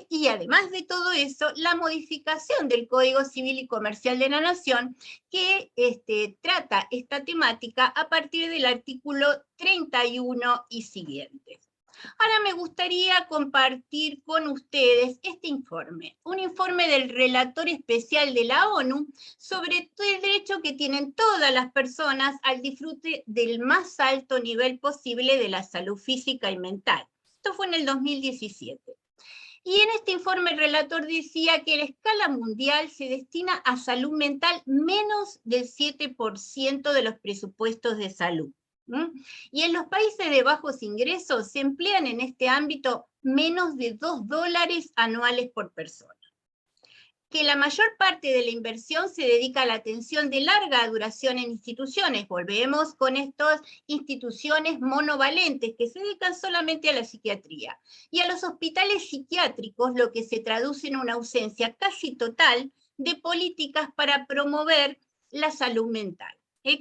Y además de todo eso, la modificación del Código Civil y Comercial de la Nación, que trata esta temática a partir del artículo 31 y siguientes. Ahora me gustaría compartir con ustedes este informe, un informe del relator especial de la ONU sobre el derecho que tienen todas las personas al disfrute del más alto nivel posible de la salud física y mental. Esto fue en el 2017. Y en este informe el relator decía que a la escala mundial se destina a salud mental menos del 7% de los presupuestos de salud. Y en los países de bajos ingresos se emplean en este ámbito menos de $2 anuales por persona. Que la mayor parte de la inversión se dedica a la atención de larga duración en instituciones. Volvemos con estas instituciones monovalentes que se dedican solamente a la psiquiatría. Y a los hospitales psiquiátricos, lo que se traduce en una ausencia casi total de políticas para promover la salud mental.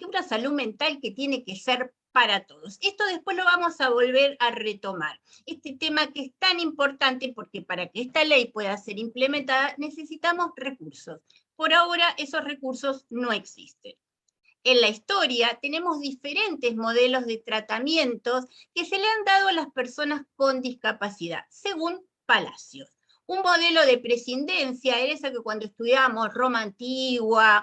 Una salud mental que tiene que ser para todos. Esto después lo vamos a volver a retomar. Este tema que es tan importante porque para que esta ley pueda ser implementada necesitamos recursos. Por ahora esos recursos no existen. En la historia tenemos diferentes modelos de tratamientos que se le han dado a las personas con discapacidad, según Palacios. Un modelo de prescindencia era esa que cuando estudiábamos Roma Antigua,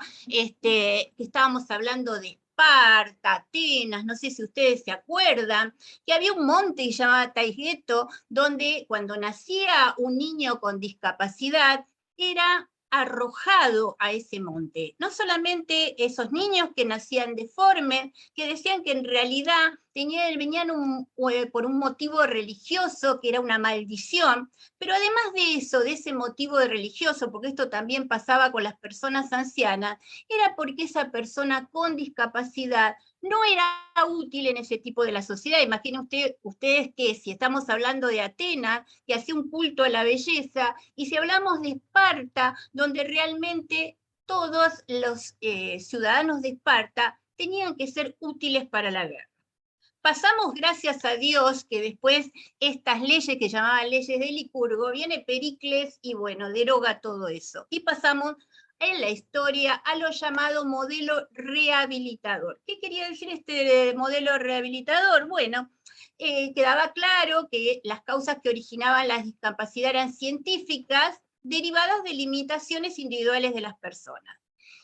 que estábamos hablando de Esparta, Atenas, no sé si ustedes se acuerdan, que había un monte que se llamaba Taygeto, donde cuando nacía un niño con discapacidad, era arrojado a ese monte. No solamente esos niños que nacían deformes, que decían que en realidad venían por un motivo religioso, que era una maldición, pero además de eso, de ese motivo religioso, porque esto también pasaba con las personas ancianas, era porque esa persona con discapacidad no era útil en ese tipo de la sociedad. Imaginen ustedes que si estamos hablando de Atenas, que hacía un culto a la belleza, y si hablamos de Esparta, donde realmente todos los ciudadanos de Esparta tenían que ser útiles para la guerra. Pasamos, gracias a Dios, que después estas leyes que llamaban leyes de Licurgo, viene Pericles y bueno, deroga todo eso. Y pasamos en la historia a lo llamado modelo rehabilitador. ¿Qué quería decir este modelo rehabilitador? Bueno, quedaba claro que las causas que originaban la discapacidad eran científicas, derivadas de limitaciones individuales de las personas.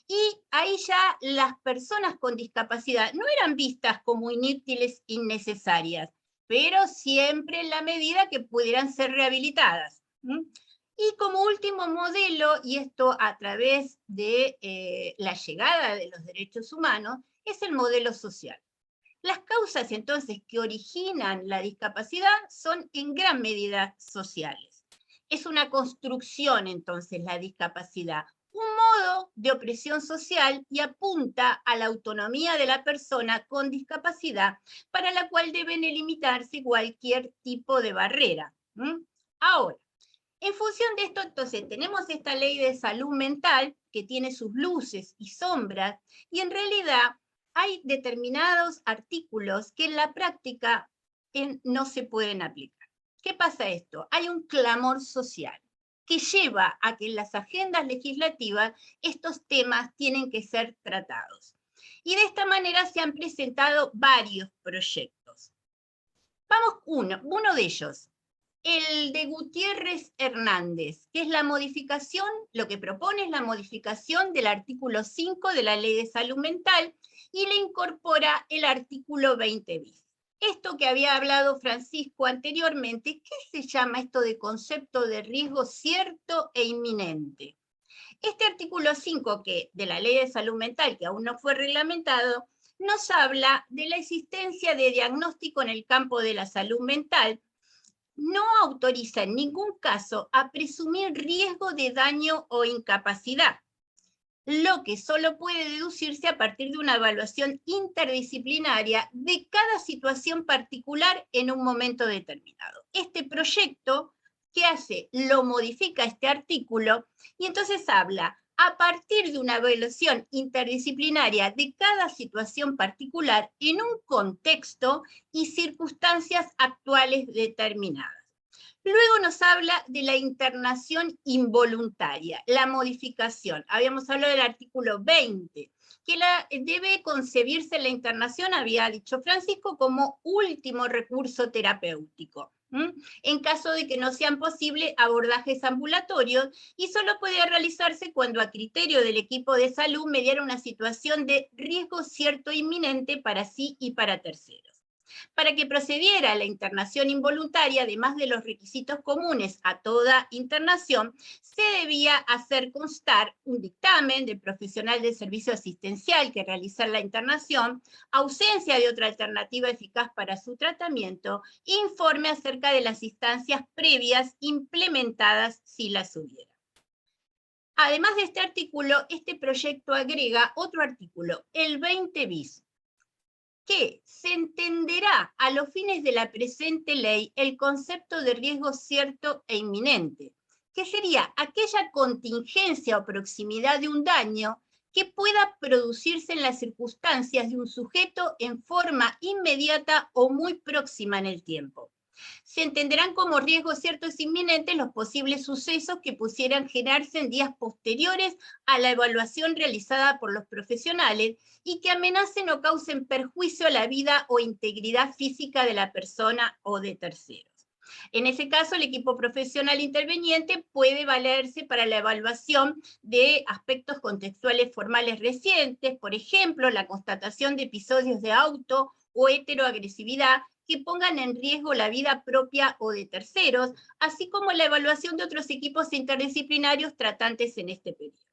Y ahí ya las personas con discapacidad no eran vistas como inútiles, innecesarias, pero siempre en la medida que pudieran ser rehabilitadas. Y como último modelo, y esto a través de la llegada de los derechos humanos, es el modelo social. Las causas entonces que originan la discapacidad son en gran medida sociales. Es una construcción entonces la discapacidad, un modo de opresión social y apunta a la autonomía de la persona con discapacidad, para la cual deben elimitarse cualquier tipo de barrera. Ahora, en función de esto, entonces, tenemos esta ley de salud mental que tiene sus luces y sombras, y en realidad hay determinados artículos que en la práctica no se pueden aplicar. ¿Qué pasa esto? Hay un clamor social que lleva a que en las agendas legislativas estos temas tienen que ser tratados. Y de esta manera se han presentado varios proyectos. Vamos, uno de ellos, el de Gutiérrez Hernández, que es la modificación, lo que propone es la modificación del artículo 5 de la Ley de Salud Mental y le incorpora el artículo 20 bis. Esto que había hablado Francisco anteriormente, ¿qué se llama esto de concepto de riesgo cierto e inminente? Este artículo 5 de la Ley de Salud Mental, que aún no fue reglamentado, nos habla de la existencia de diagnóstico en el campo de la salud mental. No autoriza en ningún caso a presumir riesgo de daño o incapacidad, lo que solo puede deducirse a partir de una evaluación interdisciplinaria de cada situación particular en un momento determinado. Este proyecto, ¿qué hace? Lo modifica este artículo y entonces habla a partir de una evaluación interdisciplinaria de cada situación particular en un contexto y circunstancias actuales determinadas. Luego nos habla de la internación involuntaria, la modificación. Habíamos hablado del artículo 20, que debe concebirse la internación, había dicho Francisco, como último recurso terapéutico, en caso de que no sean posibles abordajes ambulatorios, y solo puede realizarse cuando a criterio del equipo de salud mediara una situación de riesgo cierto e inminente para sí y para terceros. Para que procediera a la internación involuntaria, además de los requisitos comunes a toda internación, se debía hacer constar un dictamen del profesional de servicio asistencial que realiza la internación, ausencia de otra alternativa eficaz para su tratamiento, informe acerca de las instancias previas implementadas si las hubiera. Además de este artículo, este proyecto agrega otro artículo, el 20 bis, que se entenderá a los fines de la presente ley el concepto de riesgo cierto e inminente, que sería aquella contingencia o proximidad de un daño que pueda producirse en las circunstancias de un sujeto en forma inmediata o muy próxima en el tiempo. Se entenderán como riesgos ciertos e inminentes los posibles sucesos que pudieran generarse en días posteriores a la evaluación realizada por los profesionales y que amenacen o causen perjuicio a la vida o integridad física de la persona o de terceros. En ese caso, el equipo profesional interveniente puede valerse para la evaluación de aspectos contextuales formales recientes, por ejemplo, la constatación de episodios de auto o heteroagresividad que pongan en riesgo la vida propia o de terceros, así como la evaluación de otros equipos interdisciplinarios tratantes en este periodo.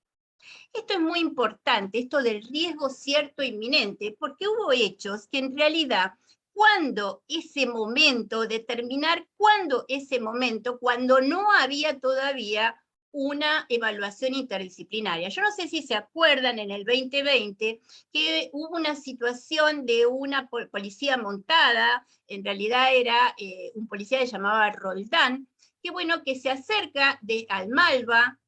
Esto es muy importante, esto del riesgo cierto e inminente, porque hubo hechos que en realidad, cuando ese momento, determinar cuándo ese momento, cuando no había todavía una evaluación interdisciplinaria. Yo no sé si se acuerdan en el 2020 que hubo una situación de una policía montada, en realidad era un policía que se llamaba Roldán, que bueno, que se acerca al Malva,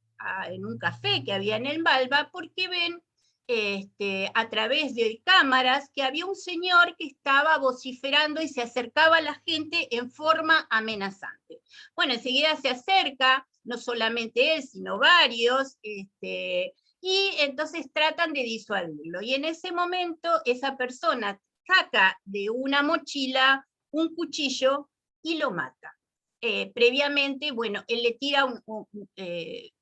en un café que había en el Malva, porque ven a través de cámaras que había un señor que estaba vociferando y se acercaba a la gente en forma amenazante. Bueno, enseguida se acerca, no solamente él, sino varios, y entonces tratan de disuadirlo. Y en ese momento esa persona saca de una mochila un cuchillo y lo mata. Previamente, bueno, él le tira,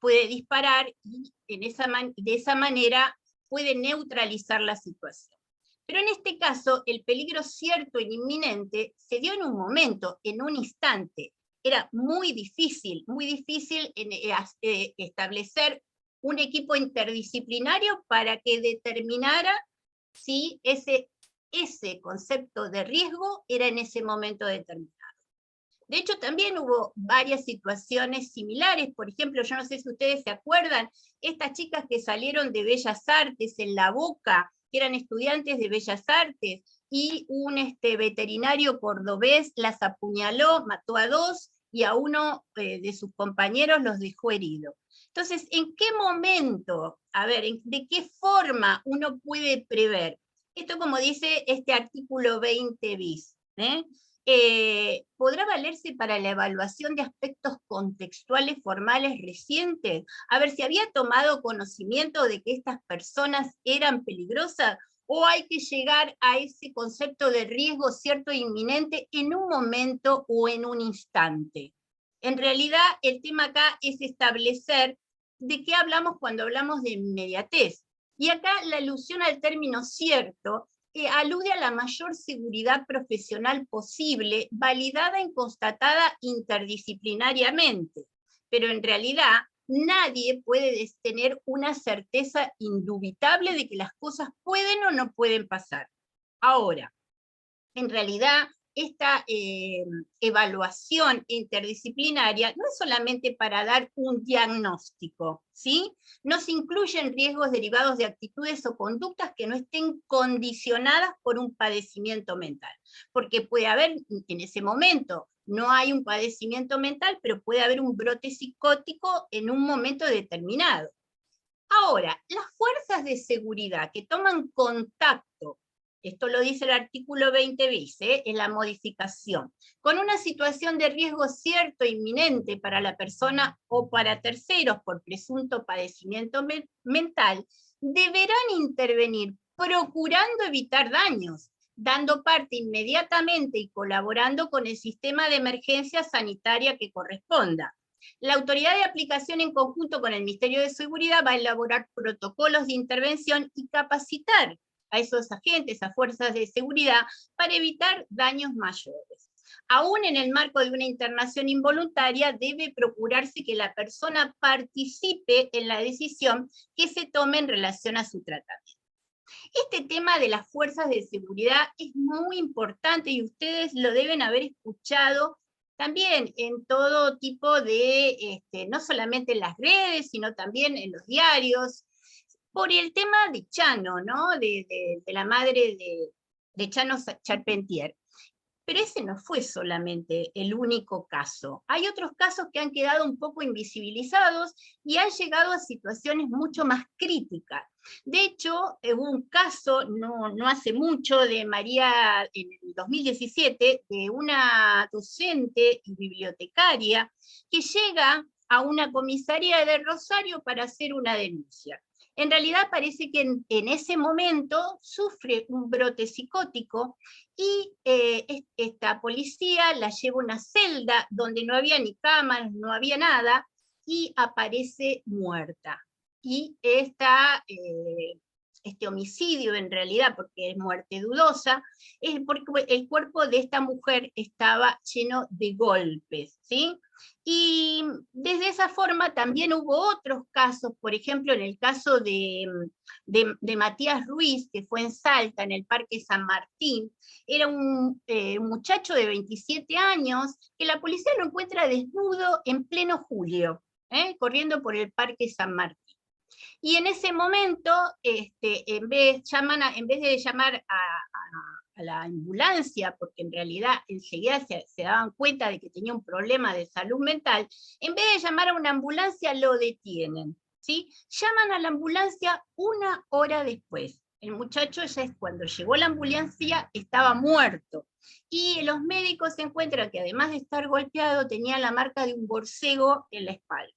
puede disparar y de esa manera puede neutralizar la situación. Pero en este caso, el peligro cierto e inminente se dio en un momento, en un instante. era muy difícil establecer un equipo interdisciplinario para que determinara si ese concepto de riesgo era en ese momento determinado. De hecho, también hubo varias situaciones similares. Por ejemplo, yo no sé si ustedes se acuerdan, estas chicas que salieron de Bellas Artes en La Boca, que eran estudiantes de Bellas Artes, y un veterinario cordobés las apuñaló, mató a 2, y a uno de sus compañeros los dejó herido. Entonces, ¿en qué momento, de qué forma uno puede prever? Esto, como dice este artículo 20 bis, ¿podrá valerse para la evaluación de aspectos contextuales formales recientes? A ver si había tomado conocimiento de que estas personas eran peligrosas, o hay que llegar a ese concepto de riesgo cierto e inminente en un momento o en un instante. En realidad, el tema acá es establecer de qué hablamos cuando hablamos de inmediatez. Y acá la alusión al término cierto alude a la mayor seguridad profesional posible, validada y constatada interdisciplinariamente. Pero en realidad, nadie puede tener una certeza indubitable de que las cosas pueden o no pueden pasar. Ahora, en realidad, esta evaluación interdisciplinaria no es solamente para dar un diagnóstico, ¿sí? No se incluyen riesgos derivados de actitudes o conductas que no estén condicionadas por un padecimiento mental, porque puede haber, en ese momento, no hay un padecimiento mental, pero puede haber un brote psicótico en un momento determinado. Ahora, las fuerzas de seguridad que toman contacto, esto lo dice el artículo 20 bis, en la modificación, con una situación de riesgo cierto e inminente para la persona o para terceros por presunto padecimiento mental, deberán intervenir procurando evitar daños, dando parte inmediatamente y colaborando con el sistema de emergencia sanitaria que corresponda. La autoridad de aplicación, en conjunto con el Ministerio de Seguridad, va a elaborar protocolos de intervención y capacitar a esos agentes, a fuerzas de seguridad, para evitar daños mayores. Aún en el marco de una internación involuntaria, debe procurarse que la persona participe en la decisión que se tome en relación a su tratamiento. Este tema de las fuerzas de seguridad es muy importante y ustedes lo deben haber escuchado también en todo tipo de, no solamente en las redes, sino también en los diarios, por el tema de Chano, ¿no? de la madre de Chano Charpentier. Pero ese no fue solamente el único caso. Hay otros casos que han quedado un poco invisibilizados y han llegado a situaciones mucho más críticas. De hecho, hubo un caso, no hace mucho, de María, en el 2017, de una docente y bibliotecaria que llega a una comisaría de Rosario para hacer una denuncia. En realidad parece que en ese momento sufre un brote psicótico y esta policía la lleva a una celda donde no había ni camas, no había nada, y aparece muerta. Y este homicidio, en realidad, porque es muerte dudosa, es porque el cuerpo de esta mujer estaba lleno de golpes, ¿sí? Y desde esa forma también hubo otros casos, por ejemplo, en el caso de Matías Ruiz, que fue en Salta, en el Parque San Martín. Era un muchacho de 27 años que la policía lo encuentra desnudo en pleno julio, corriendo por el Parque San Martín. Y en ese momento, en vez de llamar a la ambulancia, porque en realidad enseguida se daban cuenta de que tenía un problema de salud mental, en vez de llamar a una ambulancia lo detienen, ¿sí? Llaman a la ambulancia 1 hora después. El muchacho, cuando llegó la ambulancia, estaba muerto. Y los médicos se encuentran que además de estar golpeado, tenía la marca de un borcego en la espalda.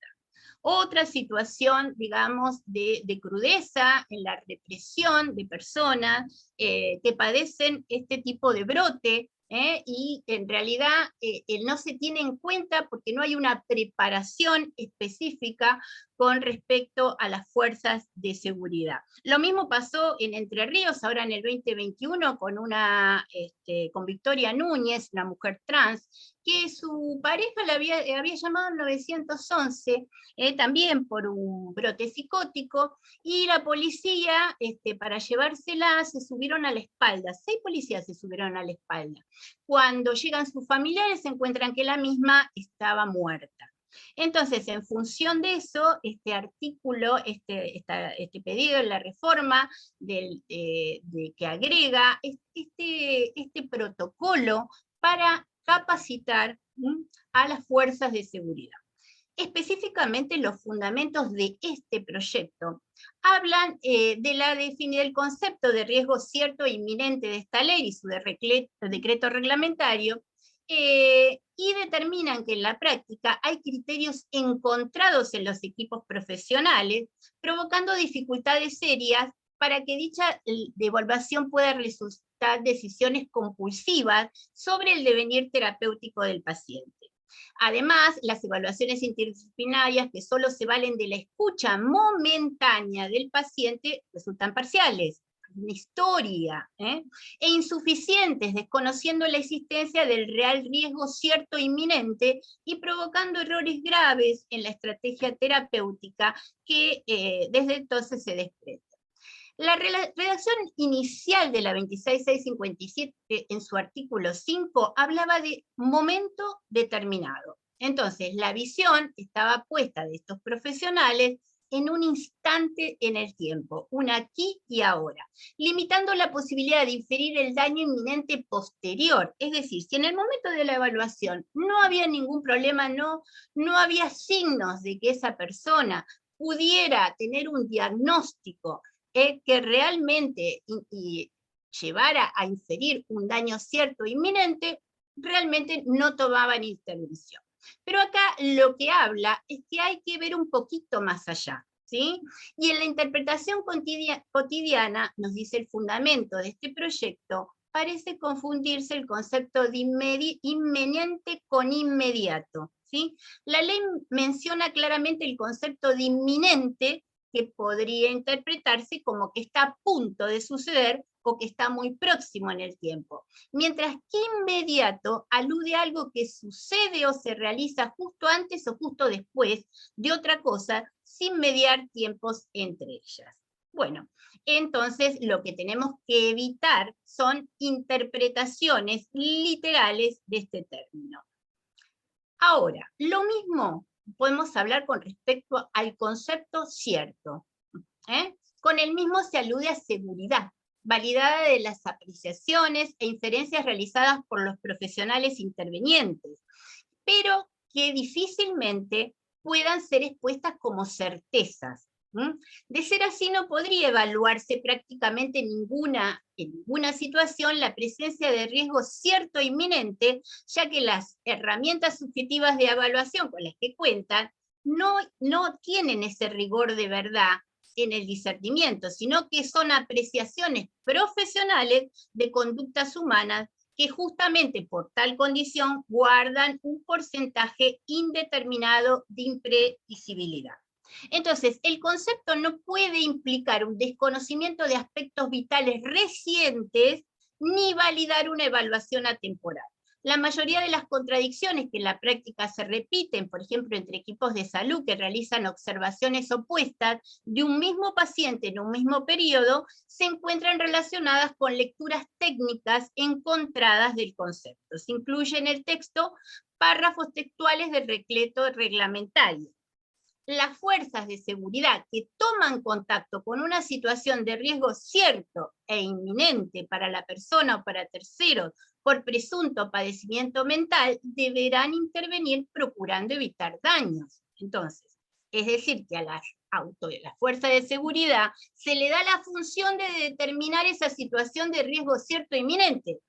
Otra situación, digamos, de crudeza en la represión de personas que padecen este tipo de brote, y en realidad no se tiene en cuenta porque no hay una preparación específica con respecto a las fuerzas de seguridad. Lo mismo pasó en Entre Ríos, ahora en el 2021, con Victoria Núñez, una mujer trans, que su pareja la había llamado al 911, también por un brote psicótico, y la policía, para llevársela, se subieron a la espalda. 6 policías se subieron a la espalda. Cuando llegan sus familiares, se encuentran que la misma estaba muerta. Entonces, en función de eso, este artículo, este pedido de la reforma que agrega este protocolo para capacitar a las fuerzas de seguridad. Específicamente los fundamentos de este proyecto hablan del concepto de riesgo cierto e inminente de esta ley y su decreto reglamentario, y determinan que en la práctica hay criterios encontrados en los equipos profesionales, provocando dificultades serias para que dicha devaluación pueda resultar decisiones compulsivas sobre el devenir terapéutico del paciente. Además, las evaluaciones interdisciplinarias que solo se valen de la escucha momentánea del paciente resultan parciales, una historia, e insuficientes, desconociendo la existencia del real riesgo cierto e inminente y provocando errores graves en la estrategia terapéutica que desde entonces se desprende. La redacción inicial de la 26657 en su artículo 5 hablaba de momento determinado. Entonces, la visión estaba puesta de estos profesionales en un instante en el tiempo, un aquí y ahora, limitando la posibilidad de inferir el daño inminente posterior. Es decir, si en el momento de la evaluación no había ningún problema, no había signos de que esa persona pudiera tener un diagnóstico que realmente llevara a inferir un daño cierto e inminente, realmente no tomaban intervención. Pero acá lo que habla es que hay que ver un poquito más allá, ¿sí? Y en la interpretación cotidiana, nos dice el fundamento de este proyecto, parece confundirse el concepto de inminente con inmediato, ¿sí? La ley menciona claramente el concepto de inminente, que podría interpretarse como que está a punto de suceder o que está muy próximo en el tiempo. Mientras que inmediato alude a algo que sucede o se realiza justo antes o justo después de otra cosa, sin mediar tiempos entre ellas. Bueno, entonces lo que tenemos que evitar son interpretaciones literales de este término. Ahora, lo mismo podemos hablar con respecto al concepto cierto. Con el mismo se alude a seguridad, validada de las apreciaciones e inferencias realizadas por los profesionales intervenientes, pero que difícilmente puedan ser expuestas como certezas. De ser así, no podría evaluarse prácticamente en ninguna situación la presencia de riesgo cierto e inminente, ya que las herramientas subjetivas de evaluación con las que cuentan no tienen ese rigor de verdad en el discernimiento, sino que son apreciaciones profesionales de conductas humanas que justamente por tal condición guardan un porcentaje indeterminado de imprevisibilidad. Entonces, el concepto no puede implicar un desconocimiento de aspectos vitales recientes ni validar una evaluación atemporal. La mayoría de las contradicciones que en la práctica se repiten, por ejemplo, entre equipos de salud que realizan observaciones opuestas de un mismo paciente en un mismo periodo, se encuentran relacionadas con lecturas técnicas encontradas del concepto. Se incluye en el texto párrafos textuales del decreto reglamentario. Las fuerzas de seguridad que toman contacto con una situación de riesgo cierto e inminente para la persona o para terceros por presunto padecimiento mental deberán intervenir procurando evitar daños. Entonces, es decir, que a la fuerza de seguridad se le da la función de determinar esa situación de riesgo cierto e inminente,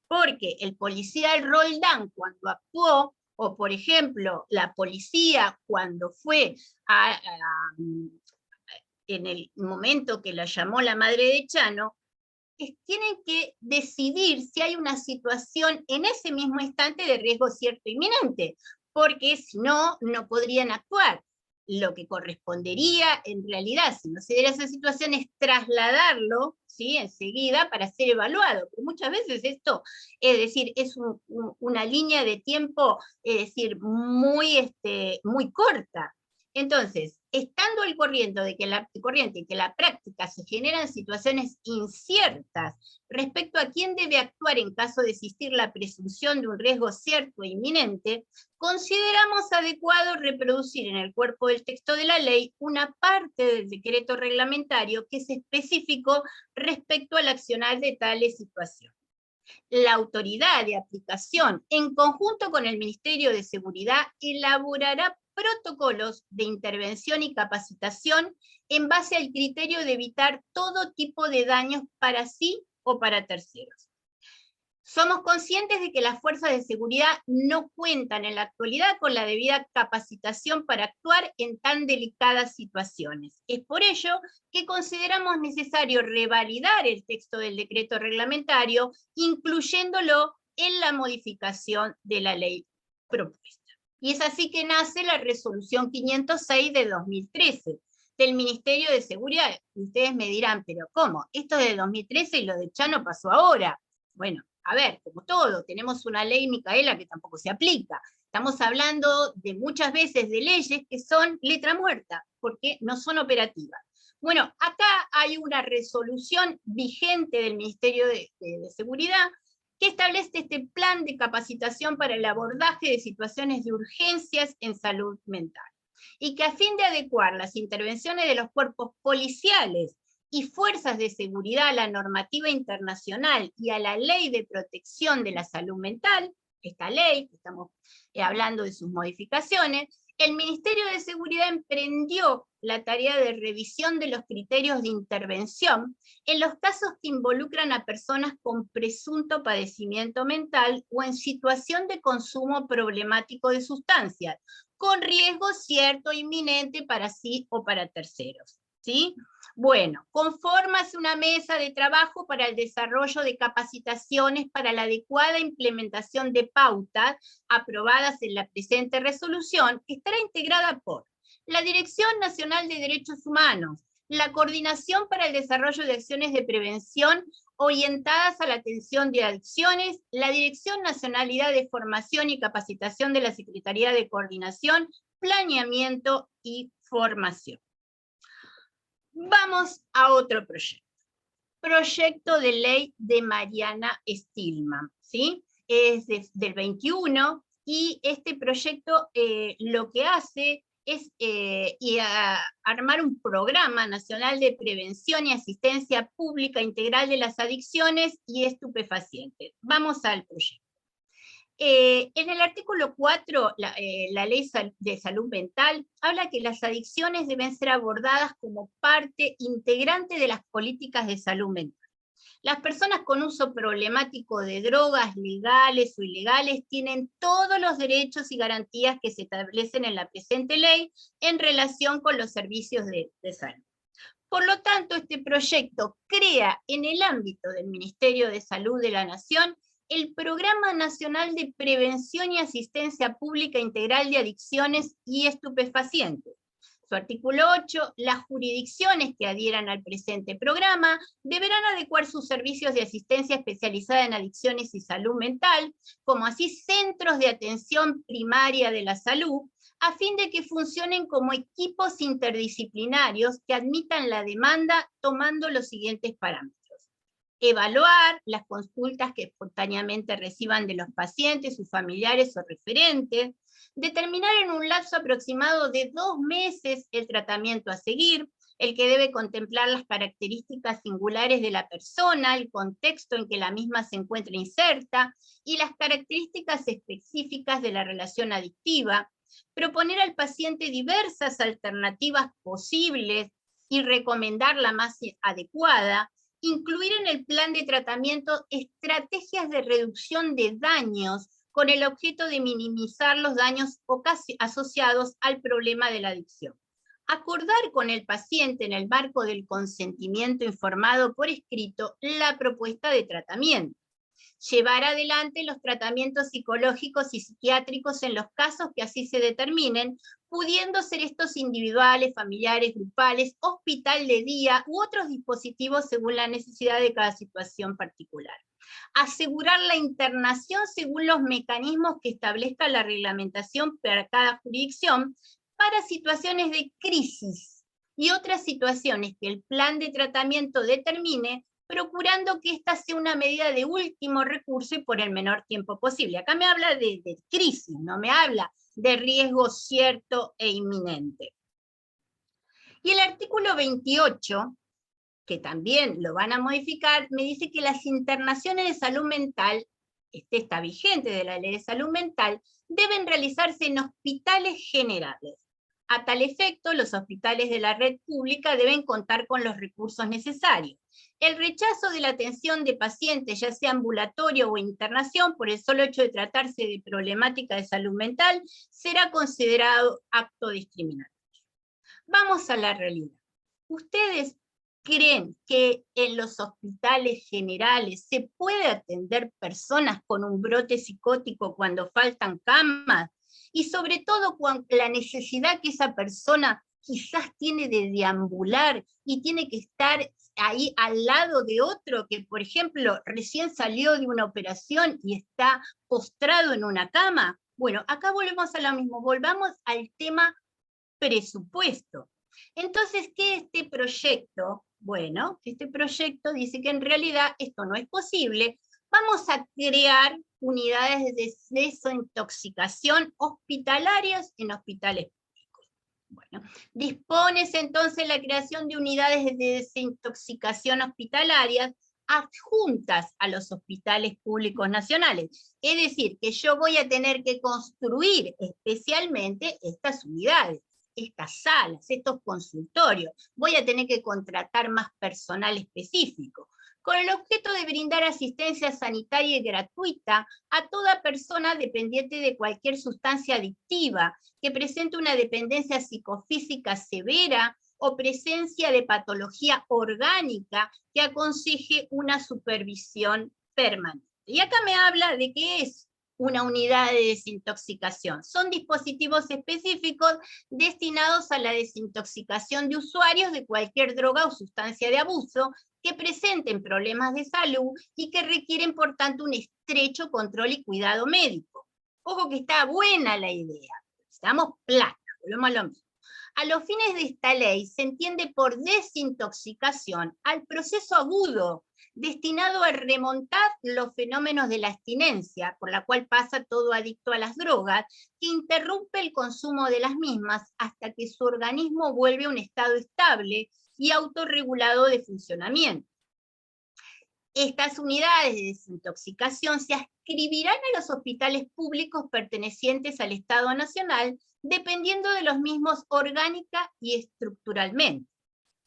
porque el policía del Roldán, cuando actuó, o por ejemplo, la policía cuando fue en el momento que la llamó la madre de Chano, tienen que decidir si hay una situación en ese mismo instante de riesgo cierto e inminente, porque si no, no podrían actuar. lo que correspondería, en realidad, si no se diera esa situación, es trasladarlo, ¿sí?, enseguida para ser evaluado. Pero muchas veces esto, es decir, es una línea de tiempo, es decir, muy corta. Entonces, estando al corriente de que la práctica se generan situaciones inciertas respecto a quién debe actuar en caso de existir la presunción de un riesgo cierto e inminente, consideramos adecuado reproducir en el cuerpo del texto de la ley una parte del decreto reglamentario que es específico respecto al accionar de tales situaciones. La autoridad de aplicación, en conjunto con el Ministerio de Seguridad, elaborará protocolos de intervención y capacitación en base al criterio de evitar todo tipo de daños para sí o para terceros. Somos conscientes de que las fuerzas de seguridad no cuentan en la actualidad con la debida capacitación para actuar en tan delicadas situaciones. Es por ello que consideramos necesario revalidar el texto del decreto reglamentario, incluyéndolo en la modificación de la ley propuesta. Y es así que nace la resolución 506 de 2013 del Ministerio de Seguridad. Ustedes me dirán, pero ¿cómo? Esto es de 2013 y lo de Chano pasó ahora. Bueno, a ver, como todo, tenemos una ley, Micaela, que tampoco se aplica. Estamos hablando de muchas veces de leyes que son letra muerta, porque no son operativas. Bueno, acá hay una resolución vigente del Ministerio de Seguridad que establece este plan de capacitación para el abordaje de situaciones de urgencias en salud mental, y que a fin de adecuar las intervenciones de los cuerpos policiales y fuerzas de seguridad a la normativa internacional y a la ley de protección de la salud mental, esta ley, que estamos hablando de sus modificaciones, el Ministerio de Seguridad emprendió la tarea de revisión de los criterios de intervención en los casos que involucran a personas con presunto padecimiento mental o en situación de consumo problemático de sustancias, con riesgo cierto e inminente para sí o para terceros, ¿sí? Bueno, confórmase una mesa de trabajo para el desarrollo de capacitaciones para la adecuada implementación de pautas aprobadas en la presente resolución, que estará integrada por la Dirección Nacional de Derechos Humanos, la Coordinación para el Desarrollo de Acciones de Prevención orientadas a la atención de adicciones, la Dirección Nacionalidad de Formación y Capacitación de la Secretaría de Coordinación, Planeamiento y Formación. Vamos a otro proyecto. Proyecto de ley de Mariana Stillman, ¿sí? Es del 21, y este proyecto lo que hace es armar un programa nacional de prevención y asistencia pública integral de las adicciones y estupefacientes. Vamos al proyecto. En el artículo 4, la ley de salud mental habla que las adicciones deben ser abordadas como parte integrante de las políticas de salud mental. Las personas con uso problemático de drogas legales o ilegales tienen todos los derechos y garantías que se establecen en la presente ley en relación con los servicios de salud. Por lo tanto, este proyecto crea en el ámbito del Ministerio de Salud de la Nación el Programa Nacional de Prevención y Asistencia Pública Integral de Adicciones y Estupefacientes. Su artículo 8, las jurisdicciones que adhieran al presente programa deberán adecuar sus servicios de asistencia especializada en adicciones y salud mental, como así centros de atención primaria de la salud, a fin de que funcionen como equipos interdisciplinarios que admitan la demanda tomando los siguientes parámetros. Evaluar las consultas que espontáneamente reciban de los pacientes, sus familiares o referentes, determinar en un lapso aproximado de 2 meses el tratamiento a seguir, el que debe contemplar las características singulares de la persona, el contexto en que la misma se encuentra inserta, y las características específicas de la relación adictiva, proponer al paciente diversas alternativas posibles y recomendar la más adecuada, incluir en el plan de tratamiento estrategias de reducción de daños con el objeto de minimizar los daños asociados al problema de la adicción. Acordar con el paciente en el marco del consentimiento informado por escrito la propuesta de tratamiento. llevar adelante los tratamientos psicológicos y psiquiátricos en los casos que así se determinen, pudiendo ser estos individuales, familiares, grupales, hospital de día u otros dispositivos según la necesidad de cada situación particular. Asegurar la internación según los mecanismos que establezca la reglamentación para cada jurisdicción para situaciones de crisis y otras situaciones que el plan de tratamiento determine, procurando que esta sea una medida de último recurso y por el menor tiempo posible. Acá me habla de crisis, no me habla de riesgo cierto e inminente. Y el artículo 28, que también lo van a modificar, me dice que las internaciones de salud mental, está vigente de la Ley de Salud Mental, deben realizarse en hospitales generales. A tal efecto, los hospitales de la red pública deben contar con los recursos necesarios. El rechazo de la atención de pacientes, ya sea ambulatorio o internación, por el solo hecho de tratarse de problemática de salud mental, será considerado acto discriminatorio. Vamos a la realidad. ¿Ustedes creen que en los hospitales generales se puede atender personas con un brote psicótico cuando faltan camas? Y sobre todo con la necesidad que esa persona quizás tiene de deambular y tiene que estar ahí al lado de otro que, por ejemplo, recién salió de una operación y está postrado en una cama. Bueno, acá volvemos a lo mismo, volvamos al tema presupuesto. Entonces, ¿qué es este proyecto? Bueno, este proyecto dice que en realidad esto no es posible. Vamos a crear unidades de desintoxicación hospitalarias en hospitales públicos. Bueno, dispones entonces la creación de unidades de desintoxicación hospitalarias adjuntas a los hospitales públicos nacionales. Es decir, que yo voy a tener que construir especialmente estas unidades, estas salas, estos consultorios. Voy a tener que contratar más personal específico, con el objeto de brindar asistencia sanitaria y gratuita a toda persona dependiente de cualquier sustancia adictiva, que presente una dependencia psicofísica severa o presencia de patología orgánica que aconseje una supervisión permanente. Y acá me habla de qué es una unidad de desintoxicación. Son dispositivos específicos destinados a la desintoxicación de usuarios de cualquier droga o sustancia de abuso que presenten problemas de salud y que requieren, por tanto, un estrecho control y cuidado médico. Ojo que está buena la idea. Necesitamos plata, volvemos a lo mismo. A los fines de esta ley se entiende por desintoxicación al proceso agudo destinado a remontar los fenómenos de la abstinencia, por la cual pasa todo adicto a las drogas, que interrumpe el consumo de las mismas hasta que su organismo vuelve a un estado estable y autorregulado de funcionamiento. Estas unidades de desintoxicación se adscribirán a los hospitales públicos pertenecientes al Estado Nacional, dependiendo de los mismos orgánica y estructuralmente.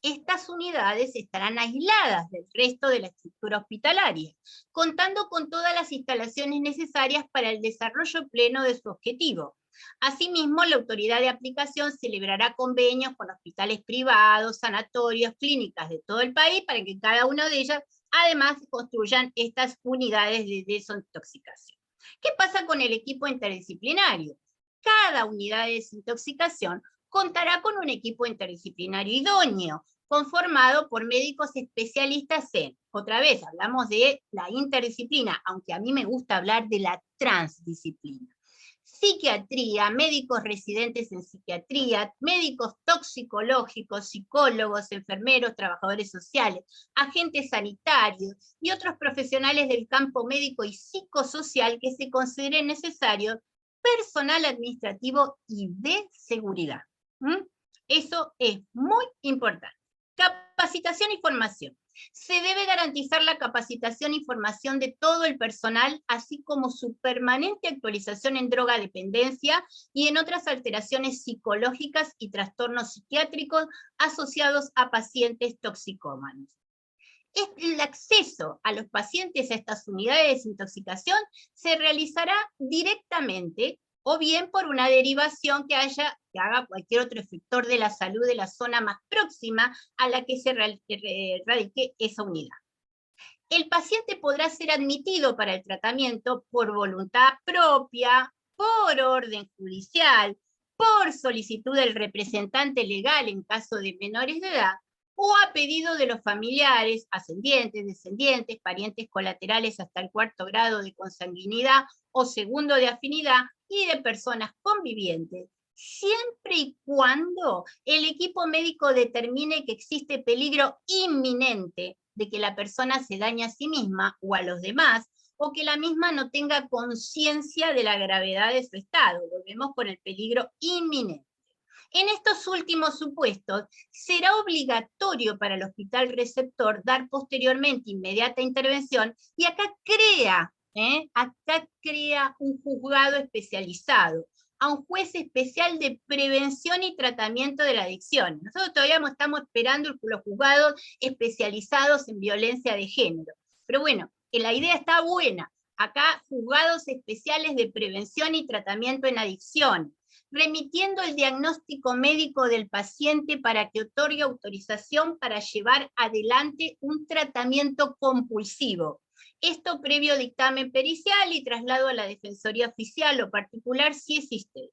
Estas unidades estarán aisladas del resto de la estructura hospitalaria, contando con todas las instalaciones necesarias para el desarrollo pleno de su objetivo. Asimismo, la autoridad de aplicación celebrará convenios con hospitales privados, sanatorios, clínicas de todo el país, para que cada una de ellas, además, construyan estas unidades de desintoxicación. ¿Qué pasa con el equipo interdisciplinario? Cada unidad de desintoxicación contará con un equipo interdisciplinario idóneo, conformado por médicos especialistas en, otra vez, hablamos de la interdisciplina, aunque a mí me gusta hablar de la transdisciplina. Psiquiatría, médicos residentes en psiquiatría, médicos toxicológicos, psicólogos, enfermeros, trabajadores sociales, agentes sanitarios y otros profesionales del campo médico y psicosocial que se consideren necesarios, personal administrativo y de seguridad. Eso es muy importante. Capacitación y formación. Se debe garantizar la capacitación y formación de todo el personal, así como su permanente actualización en drogadependencia y en otras alteraciones psicológicas y trastornos psiquiátricos asociados a pacientes toxicómanos. El acceso a los pacientes a estas unidades de desintoxicación se realizará directamente o bien por una derivación que haga cualquier otro efector de la salud de la zona más próxima a la que se radique esa unidad. el paciente podrá ser admitido para el tratamiento por voluntad propia, por orden judicial, por solicitud del representante legal en caso de menores de edad, o a pedido de los familiares, ascendientes, descendientes, parientes colaterales hasta el 4º grado de consanguinidad o 2º de afinidad, y de personas convivientes, siempre y cuando el equipo médico determine que existe peligro inminente de que la persona se dañe a sí misma o a los demás, o que la misma no tenga conciencia de la gravedad de su estado. Volvemos con el peligro inminente. En estos últimos supuestos, será obligatorio para el hospital receptor dar posteriormente inmediata intervención, y acá crea un juzgado especializado, a un juez especial de prevención y tratamiento de la adicción. Nosotros todavía estamos esperando los juzgados especializados en violencia de género. Pero bueno, la idea está buena. Acá, juzgados especiales de prevención y tratamiento en adicción, remitiendo el diagnóstico médico del paciente para que otorgue autorización para llevar adelante un tratamiento compulsivo. Esto previo dictamen pericial y traslado a la Defensoría Oficial o particular si existe.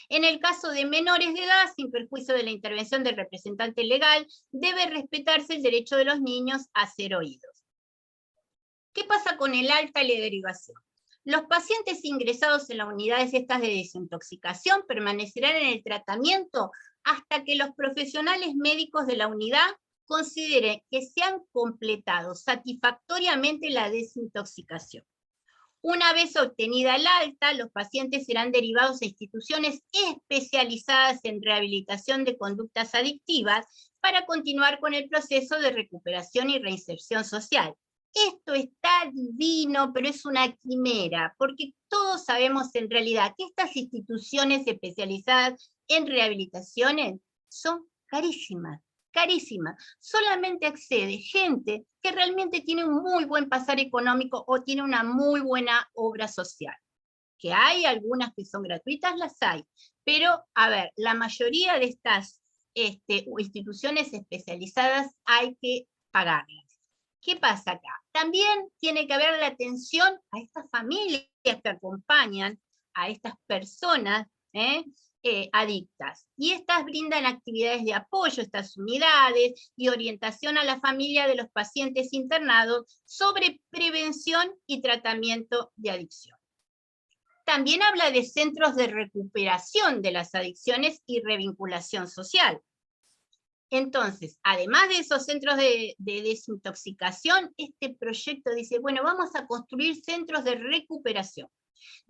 En el caso de menores de edad, sin perjuicio de la intervención del representante legal, debe respetarse el derecho de los niños a ser oídos. ¿Qué pasa con el alta y la derivación? Los pacientes ingresados en las unidades estas de desintoxicación permanecerán en el tratamiento hasta que los profesionales médicos de la unidad consideren que se han completado satisfactoriamente la desintoxicación. Una vez obtenida el alta, los pacientes serán derivados a instituciones especializadas en rehabilitación de conductas adictivas para continuar con el proceso de recuperación y reinserción social. Esto está divino, pero es una quimera, porque todos sabemos en realidad que estas instituciones especializadas en rehabilitaciones son carísimas, carísimas. Solamente accede gente que realmente tiene un muy buen pasar económico o tiene una muy buena obra social. Que hay algunas que son gratuitas, las hay, pero a ver, la mayoría de estas instituciones especializadas hay que pagarlas. ¿Qué pasa acá? También tiene que haber la atención a estas familias que acompañan a estas personas adictas. Y estas brindan actividades de apoyo, estas unidades, y orientación a la familia de los pacientes internados sobre prevención y tratamiento de adicción. También habla de centros de recuperación de las adicciones y revinculación social. Entonces, además de esos centros de desintoxicación, este proyecto dice, bueno, vamos a construir centros de recuperación.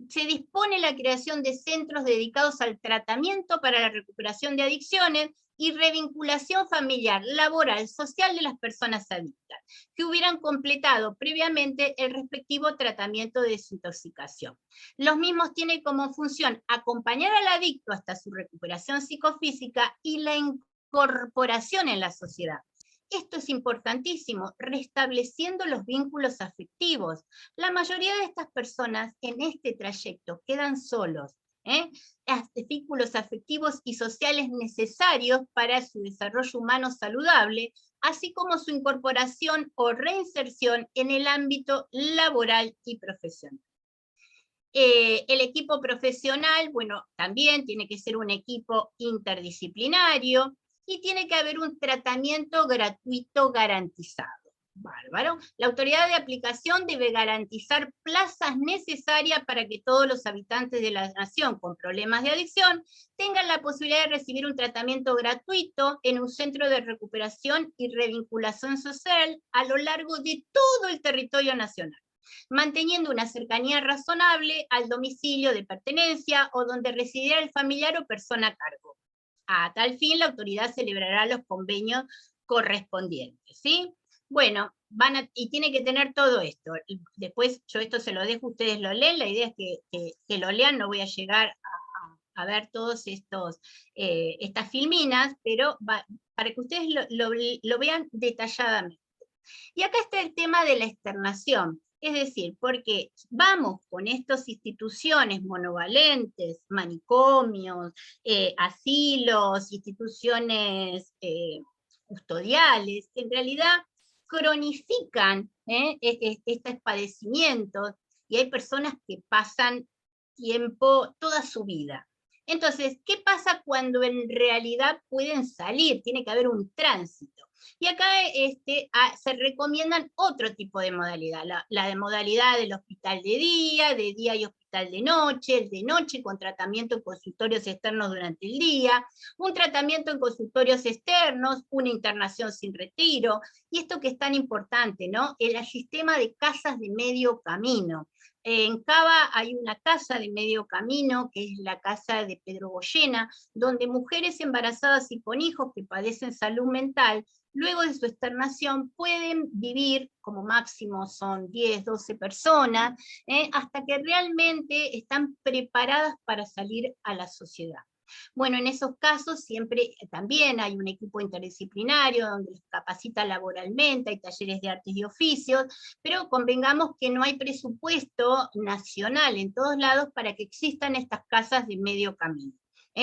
Se dispone la creación de centros dedicados al tratamiento para la recuperación de adicciones y revinculación familiar, laboral, social de las personas adictas, que hubieran completado previamente el respectivo tratamiento de desintoxicación. Los mismos tienen como función acompañar al adicto hasta su recuperación psicofísica y la incorporación en la sociedad. Esto es importantísimo, restableciendo los vínculos afectivos. La mayoría de estas personas en este trayecto quedan solos. Los vínculos afectivos y sociales necesarios para su desarrollo humano saludable, así como su incorporación o reinserción en el ámbito laboral y profesional. El equipo profesional, bueno, también tiene que ser un equipo interdisciplinario, y tiene que haber un tratamiento gratuito garantizado. Bárbaro. La autoridad de aplicación debe garantizar plazas necesarias para que todos los habitantes de la nación con problemas de adicción tengan la posibilidad de recibir un tratamiento gratuito en un centro de recuperación y revinculación social a lo largo de todo el territorio nacional, manteniendo una cercanía razonable al domicilio de pertenencia o donde residiera el familiar o persona a cargo. A tal fin, la autoridad celebrará los convenios correspondientes, ¿sí? Bueno, y tiene que tener todo esto. Después yo esto se lo dejo, ustedes lo leen, la idea es que lo lean, no voy a llegar a ver todos estas filminas, pero para que ustedes lo vean detalladamente. Y acá está el tema de la externación. Es decir, porque vamos con estas instituciones monovalentes, manicomios, asilos, instituciones custodiales, en realidad cronifican estos padecimientos, y hay personas que pasan tiempo, toda su vida. Entonces, ¿qué pasa cuando en realidad pueden salir? Tiene que haber un tránsito. Y acá se recomiendan otro tipo de modalidad, la de modalidad del hospital de día y hospital de noche, el de noche con tratamiento en consultorios externos durante el día, un tratamiento en consultorios externos, una internación sin retiro, y esto que es tan importante, ¿no? El sistema de casas de medio camino. En Cava hay una casa de medio camino, que es la casa de Pedro Goyena, donde mujeres embarazadas y con hijos que padecen salud mental, luego de su externación pueden vivir, como máximo son 10, 12 personas, hasta que realmente están preparadas para salir a la sociedad. Bueno, en esos casos siempre también hay un equipo interdisciplinario donde los capacita laboralmente, hay talleres de artes y oficios, pero convengamos que no hay presupuesto nacional en todos lados para que existan estas casas de medio camino.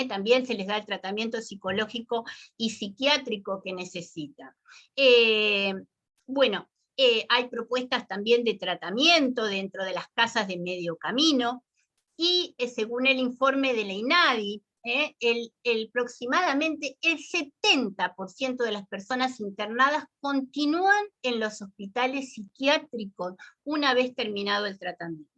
También se les da el tratamiento psicológico y psiquiátrico que necesitan. Bueno, hay propuestas también de tratamiento dentro de las casas de medio camino, y según el informe de la INADI, aproximadamente el 70% de las personas internadas continúan en los hospitales psiquiátricos una vez terminado el tratamiento.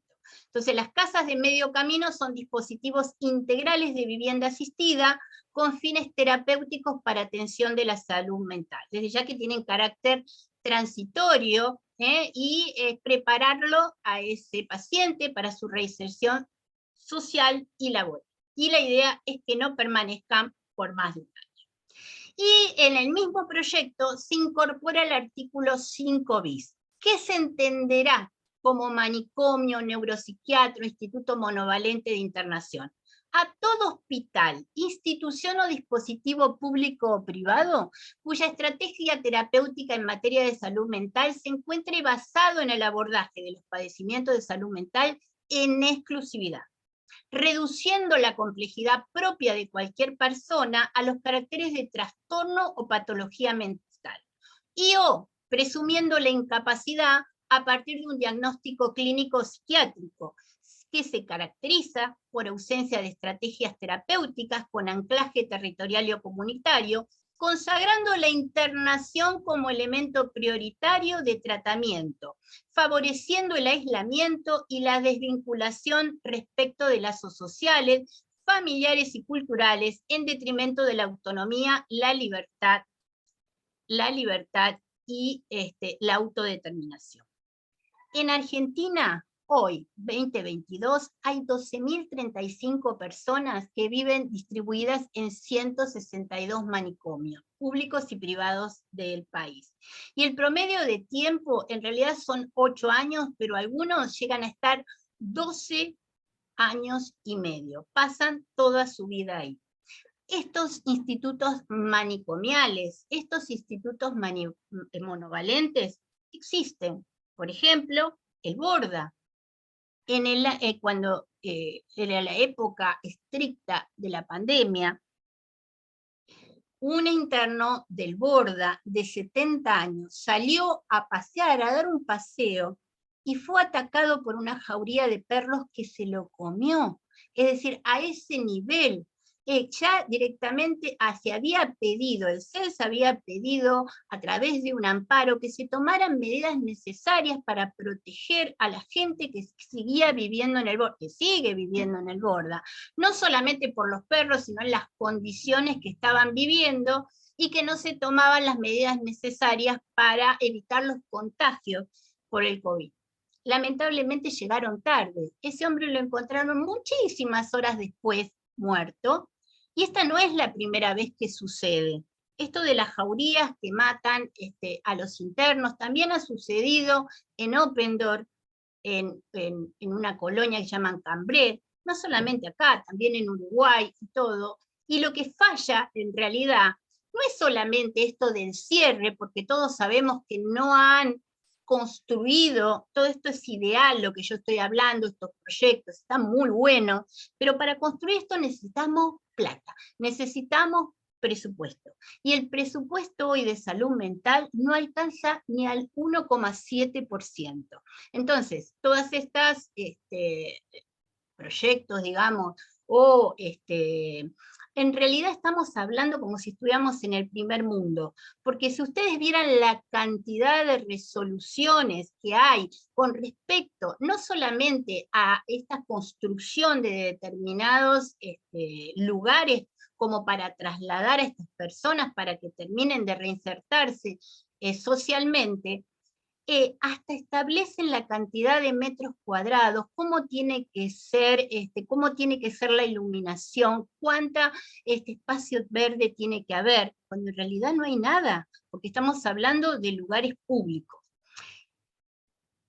Entonces, las casas de medio camino son dispositivos integrales de vivienda asistida con fines terapéuticos para atención de la salud mental, desde ya que tienen carácter transitorio, y prepararlo a ese paciente para su reinserción social y laboral. Y la idea es que no permanezcan por más de un año. Y en el mismo proyecto se incorpora el artículo 5 bis, que se entenderá como manicomio, neuropsiquiatro, instituto monovalente de internación. A todo hospital, institución o dispositivo público o privado, cuya estrategia terapéutica en materia de salud mental se encuentre basado en el abordaje de los padecimientos de salud mental en exclusividad, reduciendo la complejidad propia de cualquier persona a los caracteres de trastorno o patología mental, o presumiendo la incapacidad a partir de un diagnóstico clínico psiquiátrico, que se caracteriza por ausencia de estrategias terapéuticas con anclaje territorial y o comunitario, consagrando la internación como elemento prioritario de tratamiento, favoreciendo el aislamiento y la desvinculación respecto de lazos sociales, familiares y culturales, en detrimento de la autonomía, la libertad y la autodeterminación. En Argentina, hoy, 2022, hay 12.035 personas que viven distribuidas en 162 manicomios, públicos y privados del país. Y el promedio de tiempo, en realidad son 8 años, pero algunos llegan a estar 12 años y medio. Pasan toda su vida ahí. Estos institutos manicomiales, estos institutos monovalentes, existen. Por ejemplo, el Borda. Cuando era la época estricta de la pandemia, un interno del Borda de 70 años salió a pasear, a dar un paseo, y fue atacado por una jauría de perros que se lo comió. Es decir, a ese nivel, ya directamente se había pedido, el CELS había pedido a través de un amparo que se tomaran medidas necesarias para proteger a la gente que seguía viviendo en el Borda, que sigue viviendo en el Borda, no solamente por los perros, sino en las condiciones que estaban viviendo, y que no se tomaban las medidas necesarias para evitar los contagios por el COVID. Lamentablemente llegaron tarde. Ese hombre lo encontraron muchísimas horas después muerto, y esta no es la primera vez que sucede. Esto de las jaurías que matan a los internos también ha sucedido en Oppendorf, en una colonia que llaman Cambrai, no solamente acá, también en Uruguay y todo. Y lo que falla en realidad no es solamente esto del cierre, porque todos sabemos que no han construido, todo esto es ideal, lo que yo estoy hablando, estos proyectos, están muy buenos, pero para construir esto necesitamos plata, necesitamos presupuesto. Y el presupuesto hoy de salud mental no alcanza ni al 1,7%. Entonces, todas estas proyectos, digamos, o en realidad estamos hablando como si estuviéramos en el primer mundo, porque si ustedes vieran la cantidad de resoluciones que hay con respecto no solamente a esta construcción de determinados lugares como para trasladar a estas personas para que terminen de reinsertarse socialmente, hasta establecen la cantidad de metros cuadrados, cómo tiene que ser la iluminación, cuánta espacio verde tiene que haber, cuando en realidad no hay nada, porque estamos hablando de lugares públicos.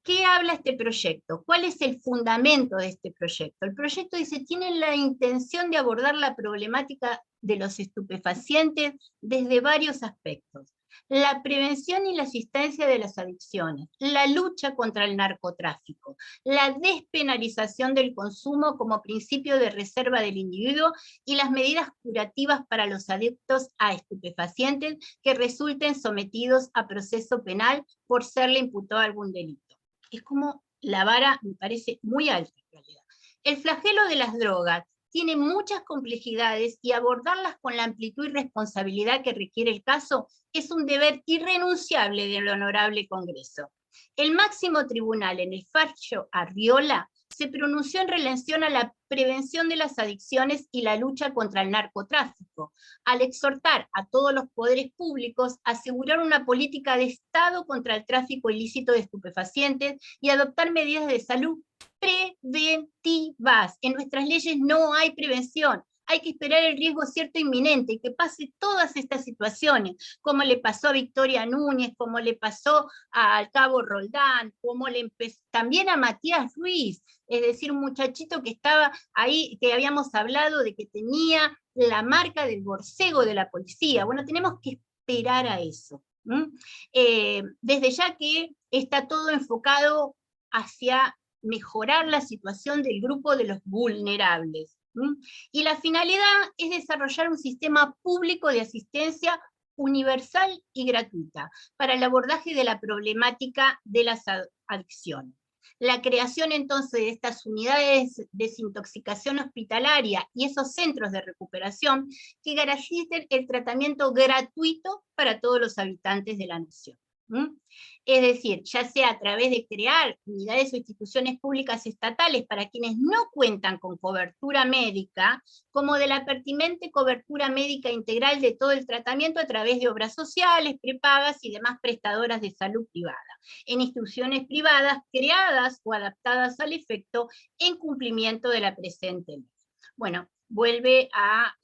¿Qué habla este proyecto? ¿Cuál es el fundamento de este proyecto? El proyecto dice, tiene la intención de abordar la problemática de los estupefacientes desde varios aspectos. La prevención y la asistencia de las adicciones, la lucha contra el narcotráfico, la despenalización del consumo como principio de reserva del individuo y las medidas curativas para los adictos a estupefacientes que resulten sometidos a proceso penal por serle imputado algún delito. Es como la vara me parece muy alta en realidad. El flagelo de las drogas tiene muchas complejidades y abordarlas con la amplitud y responsabilidad que requiere el caso es un deber irrenunciable del Honorable Congreso. El máximo tribunal en el fallo Arriola se pronunció en relación a la prevención de las adicciones y la lucha contra el narcotráfico, al exhortar a todos los poderes públicos a asegurar una política de Estado contra el tráfico ilícito de estupefacientes y adoptar medidas de salud preventivas. En nuestras leyes no hay prevención. Hay que esperar el riesgo cierto inminente y que pase todas estas situaciones, como le pasó a Victoria Núñez, como le pasó al cabo Roldán, como también a Matías Ruiz, es decir, un muchachito que estaba ahí, que habíamos hablado de que tenía la marca del borcego de la policía. Bueno, tenemos que esperar a eso. Desde ya que está todo enfocado hacia mejorar la situación del grupo de los vulnerables. Y la finalidad es desarrollar un sistema público de asistencia universal y gratuita para el abordaje de la problemática de las adicciones. La creación entonces de estas unidades de desintoxicación hospitalaria y esos centros de recuperación que garanticen el tratamiento gratuito para todos los habitantes de la nación. Es decir, ya sea a través de crear unidades o instituciones públicas estatales para quienes no cuentan con cobertura médica, como de la pertinente cobertura médica integral de todo el tratamiento a través de obras sociales, prepagas y demás prestadoras de salud privada, en instituciones privadas creadas o adaptadas al efecto en cumplimiento de la presente ley. Bueno, vuelve a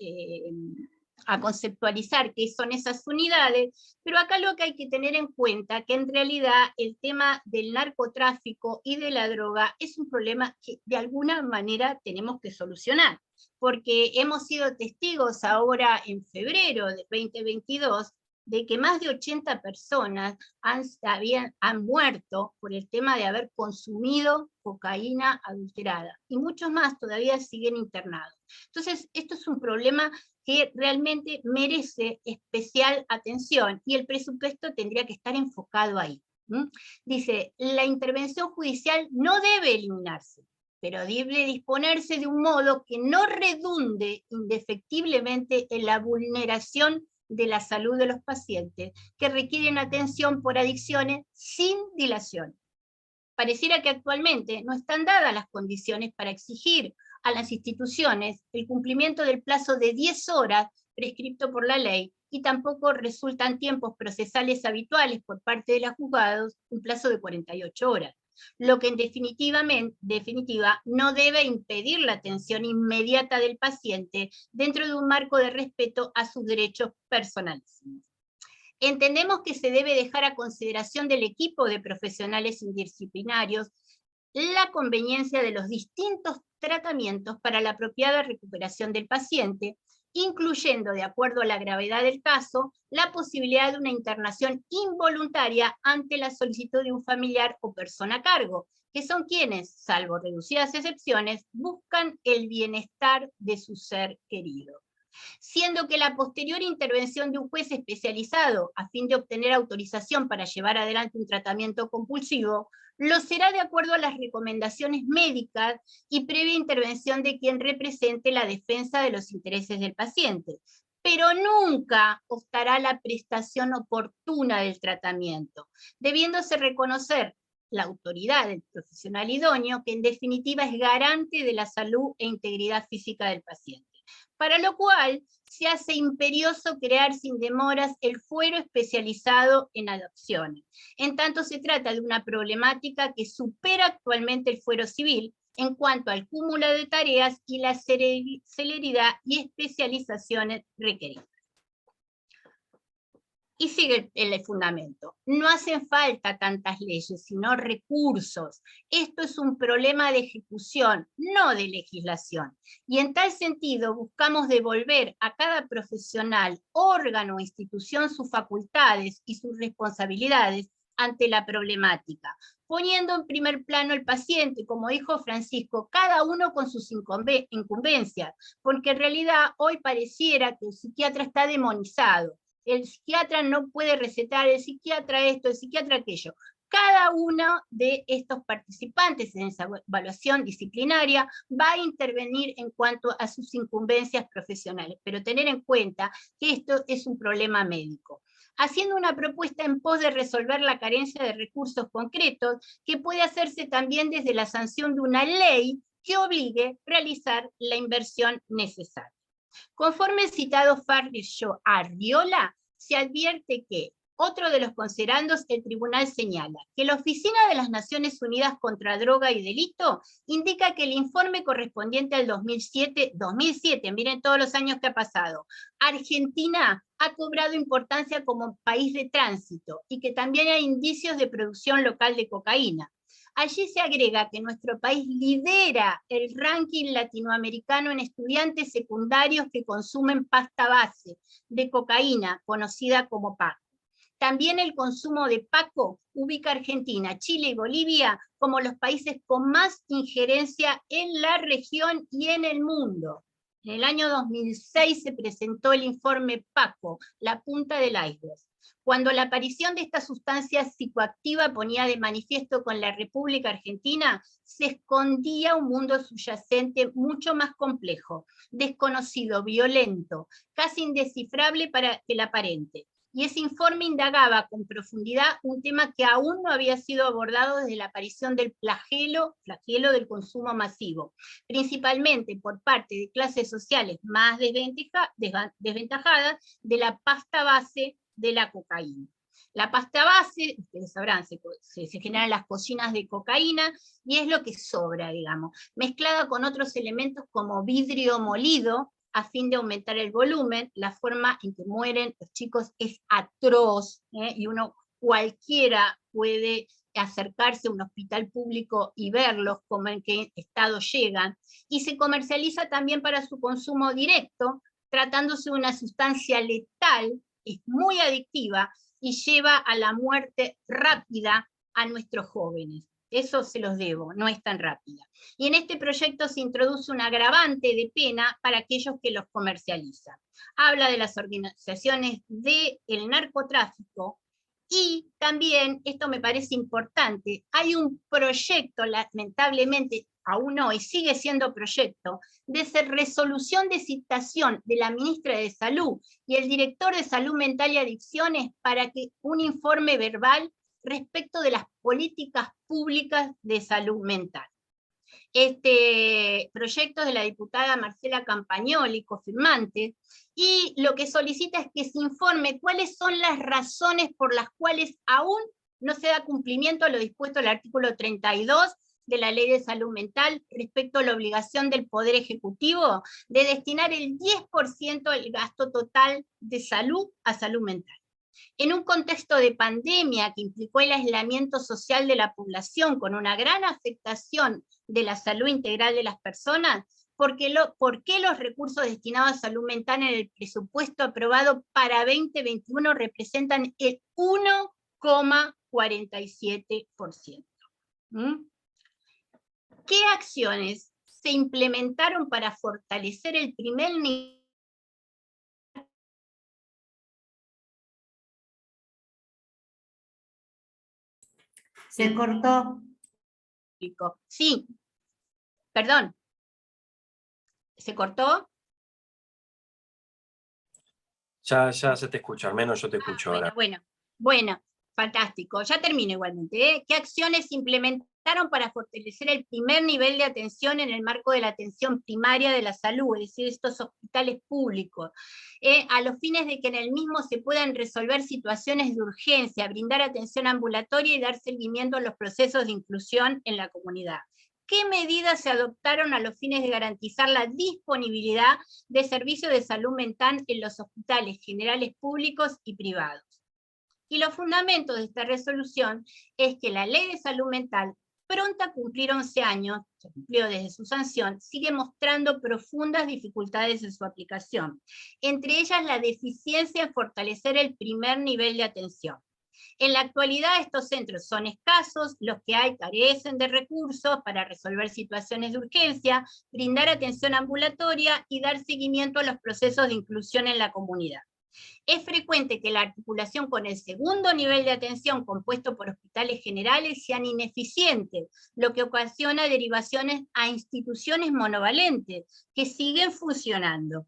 conceptualizar qué son esas unidades, pero acá lo que hay que tener en cuenta que en realidad el tema del narcotráfico y de la droga es un problema que de alguna manera tenemos que solucionar, porque hemos sido testigos ahora en febrero de 2022 de que más de 80 personas han muerto por el tema de haber consumido cocaína adulterada, y muchos más todavía siguen internados. Entonces, esto es un problema que realmente merece especial atención, y el presupuesto tendría que estar enfocado ahí. Dice, la intervención judicial no debe eliminarse, pero debe disponerse de un modo que no redunde indefectiblemente en la vulneración de la salud de los pacientes que requieren atención por adicciones sin dilación. Pareciera que actualmente no están dadas las condiciones para exigir a las instituciones el cumplimiento del plazo de 10 horas prescripto por la ley, y tampoco resultan tiempos procesales habituales por parte de los juzgados un plazo de 48 horas, lo que en definitiva no debe impedir la atención inmediata del paciente dentro de un marco de respeto a sus derechos personales. Entendemos que se debe dejar a consideración del equipo de profesionales interdisciplinarios la conveniencia de los distintos tratamientos para la apropiada recuperación del paciente, incluyendo, de acuerdo a la gravedad del caso, la posibilidad de una internación involuntaria ante la solicitud de un familiar o persona a cargo, que son quienes, salvo reducidas excepciones, buscan el bienestar de su ser querido. siendo que la posterior intervención de un juez especializado a fin de obtener autorización para llevar adelante un tratamiento compulsivo, lo será de acuerdo a las recomendaciones médicas y previa intervención de quien represente la defensa de los intereses del paciente, pero nunca optará la prestación oportuna del tratamiento, debiéndose reconocer la autoridad del profesional idóneo, que en definitiva es garante de la salud e integridad física del paciente. Para lo cual se hace imperioso crear sin demoras el fuero especializado en adopciones. En tanto se trata de una problemática que supera actualmente el fuero civil en cuanto al cúmulo de tareas y la celeridad y especializaciones requeridas. Y sigue el fundamento. No hacen falta tantas leyes, sino recursos. Esto es un problema de ejecución, no de legislación. Y en tal sentido buscamos devolver a cada profesional, órgano o institución sus facultades y sus responsabilidades ante la problemática, poniendo en primer plano el paciente, como dijo Francisco, cada uno con sus incumbencias, porque en realidad hoy pareciera que el psiquiatra está demonizado. El psiquiatra no puede recetar, el psiquiatra esto, el psiquiatra aquello. Cada uno de estos participantes en esa evaluación disciplinaria va a intervenir en cuanto a sus incumbencias profesionales, pero tener en cuenta que esto es un problema médico, haciendo una propuesta en pos de resolver la carencia de recursos concretos, que puede hacerse también desde la sanción de una ley que obligue a realizar la inversión necesaria. Conforme el citado Farrillo Arriola, se advierte que otro de los considerandos, el tribunal señala que la Oficina de las Naciones Unidas contra Droga y Delito indica que el informe correspondiente al 2007, miren todos los años que ha pasado, Argentina ha cobrado importancia como país de tránsito y que también hay indicios de producción local de cocaína. Allí se agrega que nuestro país lidera el ranking latinoamericano en estudiantes secundarios que consumen pasta base de cocaína, conocida como Paco. También el consumo de Paco ubica a Argentina, Chile y Bolivia como los países con más injerencia en la región y en el mundo. En el año 2006 se presentó el informe Paco, la punta del iceberg, cuando la aparición de esta sustancia psicoactiva ponía de manifiesto con la República Argentina, se escondía un mundo subyacente mucho más complejo, desconocido, violento, casi indescifrable para el aparente. Y ese informe indagaba con profundidad un tema que aún no había sido abordado desde la aparición del flagelo del consumo masivo, principalmente por parte de clases sociales más desventajadas de la pasta base de la cocaína. La pasta base, ustedes sabrán, se generan las cocinas de cocaína y es lo que sobra, digamos, mezclada con otros elementos como vidrio molido a fin de aumentar el volumen. La forma en que mueren los chicos es atroz, y cualquiera puede acercarse a un hospital público y verlos como en qué estado llegan, y se comercializa también para su consumo directo, tratándose de una sustancia letal, es muy adictiva y lleva a la muerte rápida a nuestros jóvenes. Eso se los debo, no es tan rápida. Y en este proyecto se introduce un agravante de pena para aquellos que los comercializan. Habla de las organizaciones del narcotráfico y también, esto me parece importante, hay un proyecto, lamentablemente, aún hoy sigue siendo proyecto, de resolución de citación de la ministra de Salud y el director de Salud Mental y Adicciones para que un informe verbal respecto de las políticas públicas de salud mental. Este proyecto es de la diputada Marcela Campagnoli, cofirmante, y lo que solicita es que se informe cuáles son las razones por las cuales aún no se da cumplimiento a lo dispuesto al artículo 32 de la Ley de Salud Mental respecto a la obligación del Poder Ejecutivo de destinar el 10% del gasto total de salud a salud mental. En un contexto de pandemia que implicó el aislamiento social de la población con una gran afectación de la salud integral de las personas, ¿por qué los recursos destinados a salud mental en el presupuesto aprobado para 2021 representan el 1,47%? ¿Qué acciones se implementaron para fortalecer el primer nivel
Se cortó.
Sí, perdón. ¿Se cortó?
Ya se te escucha, al menos yo te escucho ahora.
Bueno, fantástico. Ya termino igualmente, ¿eh? ¿Qué acciones implementaron para fortalecer el primer nivel de atención en el marco de la atención primaria de la salud, es decir, estos hospitales públicos, a los fines de que en el mismo se puedan resolver situaciones de urgencia, brindar atención ambulatoria y dar seguimiento a los procesos de inclusión en la comunidad? ¿Qué medidas se adoptaron a los fines de garantizar la disponibilidad de servicios de salud mental en los hospitales generales públicos y privados? Y los fundamentos de esta resolución es que la Ley de Salud Mental, pronta a cumplir 11 años, se cumplió desde su sanción, sigue mostrando profundas dificultades en su aplicación, entre ellas la deficiencia en fortalecer el primer nivel de atención. En la actualidad estos centros son escasos, los que hay carecen de recursos para resolver situaciones de urgencia, brindar atención ambulatoria y dar seguimiento a los procesos de inclusión en la comunidad. Es frecuente que la articulación con el segundo nivel de atención compuesto por hospitales generales sean ineficientes, lo que ocasiona derivaciones a instituciones monovalentes que siguen funcionando.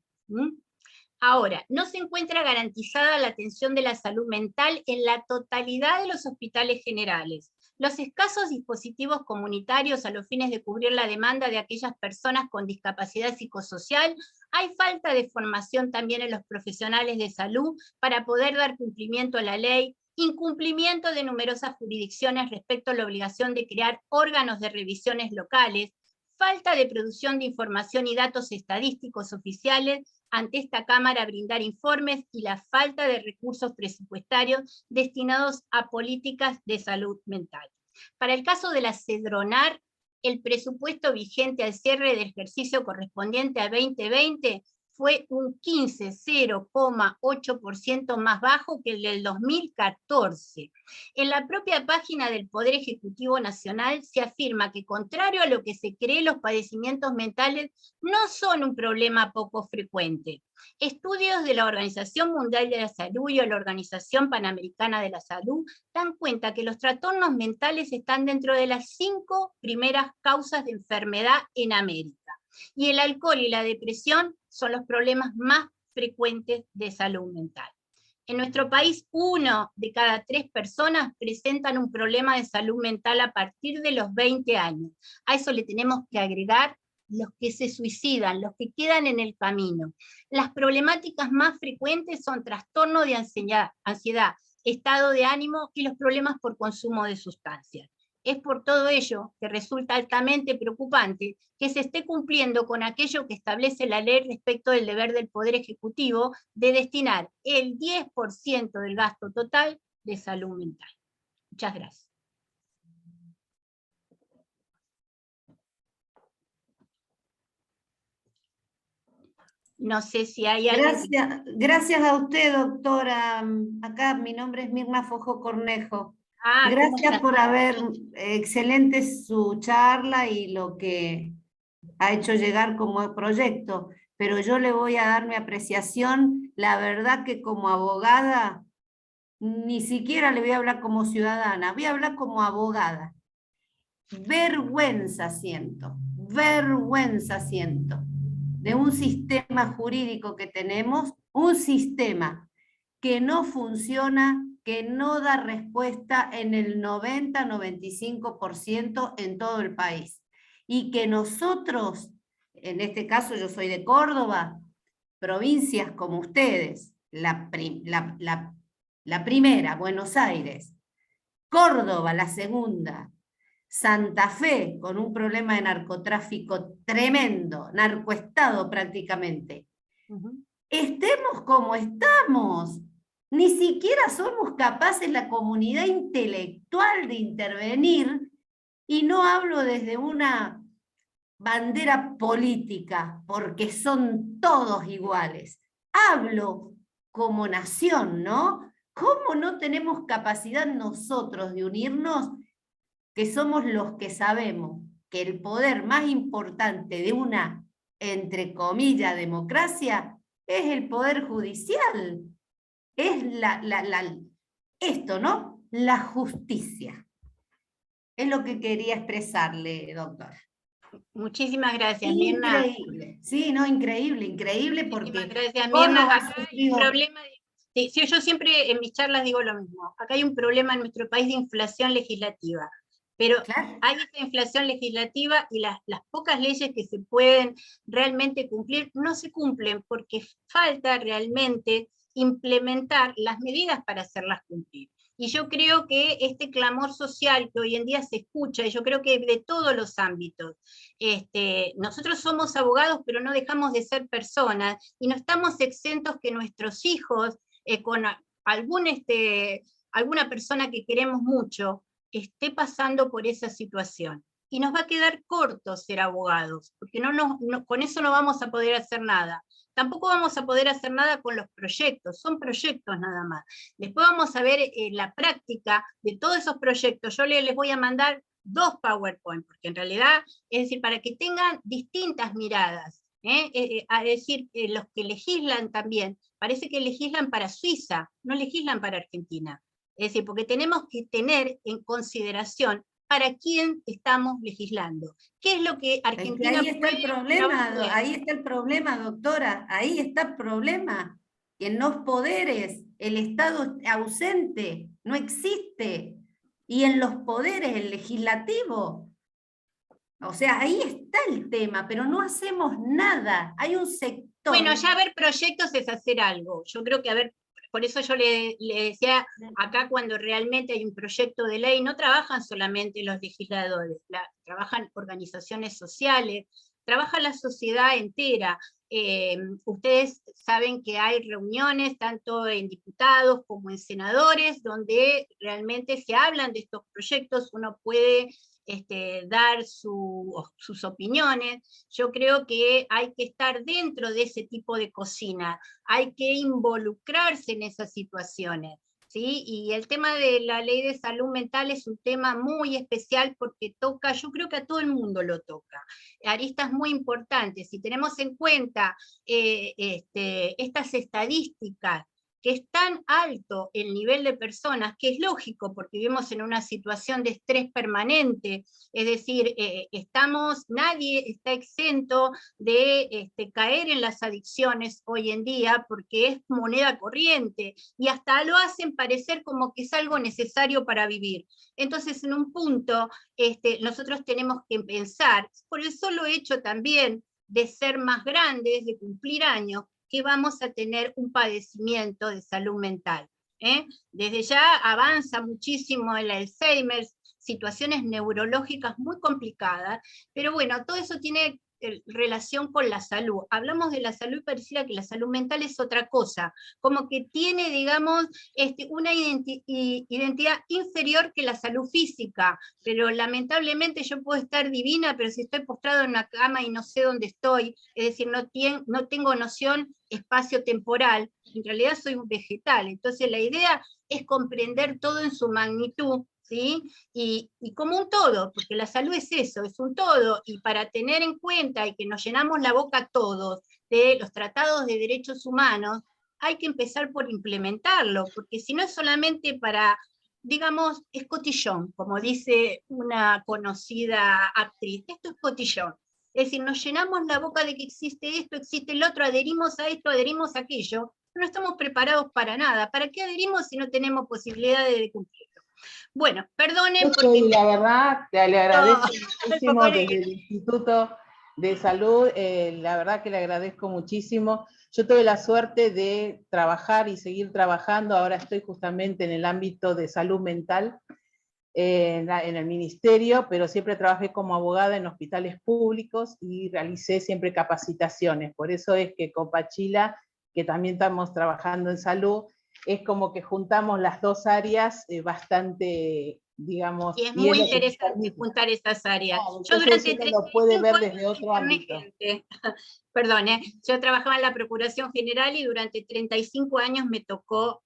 Ahora, no se encuentra garantizada la atención de la salud mental en la totalidad de los hospitales generales. Los escasos dispositivos comunitarios a los fines de cubrir la demanda de aquellas personas con discapacidad psicosocial, hay falta de formación también en los profesionales de salud para poder dar cumplimiento a la ley, incumplimiento de numerosas jurisdicciones respecto a la obligación de crear órganos de revisiones locales, falta de producción de información y datos estadísticos oficiales ante esta Cámara a brindar informes y la falta de recursos presupuestarios destinados a políticas de salud mental. Para el caso de la Cedronar, el presupuesto vigente al cierre del ejercicio correspondiente a 2020 fue un 0,8% más bajo que el del 2014. En la propia página del Poder Ejecutivo Nacional se afirma que, contrario a lo que se cree, los padecimientos mentales no son un problema poco frecuente. Estudios de la Organización Mundial de la Salud y de la Organización Panamericana de la Salud dan cuenta que los trastornos mentales están dentro de las 5 primeras causas de enfermedad en América. Y el alcohol y la depresión son los problemas más frecuentes de salud mental. En nuestro país, 1 de cada 3 personas presentan un problema de salud mental a partir de los 20 años. A eso le tenemos que agregar los que se suicidan, los que quedan en el camino. Las problemáticas más frecuentes son trastorno de ansiedad, estado de ánimo y los problemas por consumo de sustancias. Es por todo ello que resulta altamente preocupante que se esté cumpliendo con aquello que establece la ley respecto del deber del Poder Ejecutivo de destinar el 10% del gasto total de salud mental. Muchas gracias. No sé si hay alguien...
Gracias a usted, doctora. Acá mi nombre es Mirna Fojo Cornejo. Gracias por haber, excelente su charla y lo que ha hecho llegar como proyecto, pero yo le voy a dar mi apreciación. La verdad que como abogada, ni siquiera le voy a hablar como ciudadana, voy a hablar como abogada. Vergüenza siento de un sistema jurídico que tenemos, un sistema que no funciona, que no da respuesta en el 90-95% en todo el país. Y que nosotros, en este caso yo soy de Córdoba, provincias como ustedes, la primera, Buenos Aires, Córdoba, la segunda, Santa Fe, con un problema de narcotráfico tremendo, narcoestado prácticamente. Estemos como estamos. Ni siquiera somos capaces la comunidad intelectual de intervenir, y no hablo desde una bandera política, porque son todos iguales. Hablo como nación, ¿no? ¿Cómo no tenemos capacidad nosotros de unirnos, que somos los que sabemos que el poder más importante de una, entre comillas, democracia, es el poder judicial? Es esto, ¿no? La justicia. Es lo que quería expresarle, doctora.
Muchísimas gracias, Mirna.
Increíble, sí, no, increíble, increíble, porque
muchísimas gracias,
vos
Mirna.
lo has
Acá hay un
sufrido.
problema sí, yo siempre en mis charlas digo lo mismo. Acá hay un problema en nuestro país de inflación legislativa, pero
Claro.
hay esta inflación legislativa y las pocas leyes que se pueden realmente cumplir no se cumplen porque falta realmente implementar las medidas para hacerlas cumplir. Y yo creo que este clamor social que hoy en día se escucha, y yo creo que de todos los ámbitos, nosotros somos abogados, pero no dejamos de ser personas, y no estamos exentos que nuestros hijos, con alguna persona que queremos mucho, esté pasando por esa situación. Y nos va a quedar corto ser abogados, porque con eso no vamos a poder hacer nada. Tampoco vamos a poder hacer nada con los proyectos, son proyectos nada más. Después vamos a ver la práctica de todos esos proyectos. Yo les voy a mandar 2 PowerPoint, porque en realidad, es decir, para que tengan distintas miradas. A decir, los que legislan también, parece que legislan para Suiza, no legislan para Argentina. Es decir, porque tenemos que tener en consideración para quién estamos legislando. ¿Qué es lo que Argentina
ahí está el problema,
ahí
está el problema, doctora, ahí está el problema. En los poderes, el Estado ausente no existe. Y en los poderes, el legislativo. O sea, ahí está el tema, pero no hacemos nada. Hay un sector.
Bueno, ya ver proyectos es hacer algo. Yo creo que por eso yo le decía, acá cuando realmente hay un proyecto de ley, no trabajan solamente los legisladores, trabajan organizaciones sociales, trabaja la sociedad entera. Ustedes saben que hay reuniones, tanto en diputados como en senadores, donde realmente se hablan de estos proyectos, uno puede dar sus opiniones. Yo creo que hay que estar dentro de ese tipo de cocina, hay que involucrarse en esas situaciones, ¿sí? Y el tema de la ley de salud mental es un tema muy especial porque toca, yo creo que a todo el mundo lo toca, aristas muy importantes. Si tenemos en cuenta estas estadísticas, que es tan alto el nivel de personas, que es lógico porque vivimos en una situación de estrés permanente, es decir, nadie está exento de caer en las adicciones hoy en día porque es moneda corriente y hasta lo hacen parecer como que es algo necesario para vivir. Entonces, en un punto, nosotros tenemos que pensar, por el solo hecho también de ser más grandes, de cumplir años, que vamos a tener un padecimiento de salud mental. Desde ya avanza muchísimo el Alzheimer, situaciones neurológicas muy complicadas, pero bueno, todo eso tiene relación con la salud. Hablamos de la salud y pareciera que la salud mental es otra cosa, como que tiene, digamos, una identidad inferior que la salud física, pero lamentablemente yo puedo estar divina, pero si estoy postrado en una cama y no sé dónde estoy, es decir, no tengo noción espacio-temporal, en realidad soy un vegetal. Entonces la idea es comprender todo en su magnitud, ¿sí? Y como un todo, porque la salud es eso, es un todo, y para tener en cuenta y que nos llenamos la boca todos de los tratados de derechos humanos, hay que empezar por implementarlo, porque si no es solamente para, digamos, es cotillón, como dice una conocida actriz, esto es cotillón. Es decir, nos llenamos la boca de que existe esto, existe el otro, adherimos a esto, adherimos a aquello, no estamos preparados para nada. ¿Para qué adherimos si no tenemos posibilidades de cumplirlo? Bueno, perdonen porque...
la verdad, le agradezco muchísimo desde el Instituto de Salud, la verdad que le agradezco muchísimo. Yo tuve la suerte de trabajar y seguir trabajando, ahora estoy justamente en el ámbito de salud mental, en el ministerio, pero siempre trabajé como abogada en hospitales públicos y realicé siempre capacitaciones. Por eso es que con Pachila, que también estamos trabajando en salud, es como que juntamos las dos áreas bastante, digamos...
Y es muy interesante juntar estas áreas.
Claro, yo durante uno lo puede ver desde otro ámbito.
Perdón, yo trabajaba en la Procuración General y durante 35 años me tocó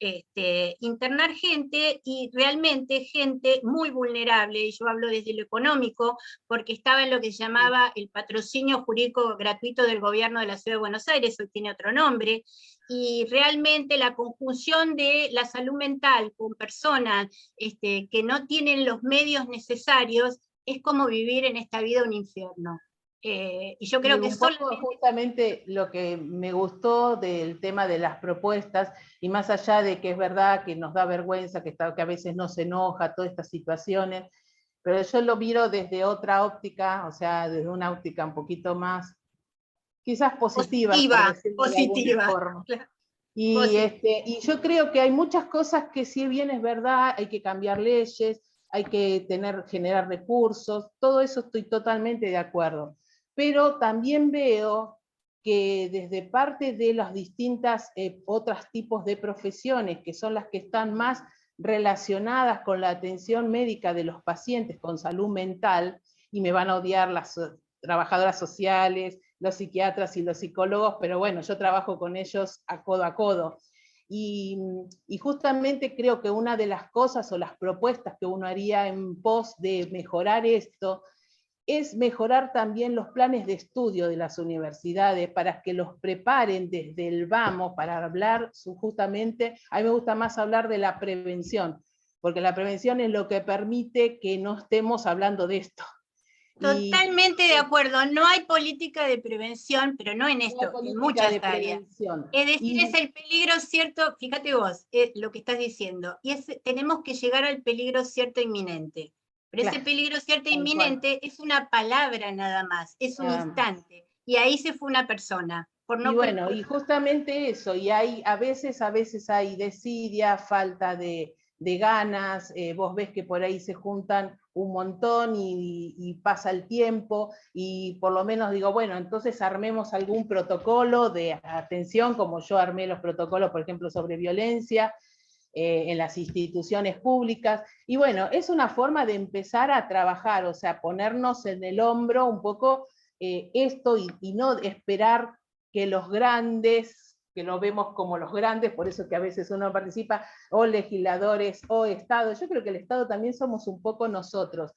internar gente, y realmente gente muy vulnerable, y yo hablo desde lo económico, porque estaba en lo que se llamaba el patrocinio jurídico gratuito del gobierno de la Ciudad de Buenos Aires, hoy tiene otro nombre, y realmente la conjunción de la salud mental con personas que no tienen los medios necesarios es como vivir en esta vida un infierno. Y yo creo
Y
que
un poco justamente lo que me gustó del tema de las propuestas, y más allá de que es verdad que nos da vergüenza, que a veces no se enoja, todas estas situaciones, pero yo lo miro desde otra óptica, o sea, desde una óptica un poquito más, quizás positiva, por decirlo de alguna forma.
Claro.
Y yo creo que hay muchas cosas que, si bien es verdad, hay que cambiar leyes, hay que generar recursos, todo eso estoy totalmente de acuerdo. Pero también veo que desde parte de las distintas otros tipos de profesiones, que son las que están más relacionadas con la atención médica de los pacientes con salud mental, y me van a odiar las trabajadoras sociales, los psiquiatras y los psicólogos, pero bueno, yo trabajo con ellos a codo. Y justamente creo que una de las cosas o las propuestas que uno haría en pos de mejorar esto es mejorar también los planes de estudio de las universidades para que los preparen desde el vamos para hablar justamente, a mí me gusta más hablar de la prevención, porque la prevención es lo que permite que no estemos hablando de esto.
Totalmente de acuerdo, no hay política de prevención, pero no en esto, en muchas áreas. Es decir, es el peligro cierto, fíjate vos, lo que estás diciendo, y tenemos que llegar al peligro cierto inminente. Pero ese peligro cierto inminente es una palabra nada más, es un instante, y ahí se fue una persona.
Y justamente eso, y a veces hay desidia, falta de ganas, vos ves que por ahí se juntan un montón y pasa el tiempo, y por lo menos digo, bueno, entonces armemos algún protocolo de atención, como yo armé los protocolos, por ejemplo, sobre violencia, en las instituciones públicas, y bueno, es una forma de empezar a trabajar, o sea, ponernos en el hombro un poco esto, y no esperar que los grandes, que lo vemos como los grandes, por eso que a veces uno participa, o legisladores, o Estado, yo creo que el Estado también somos un poco nosotros.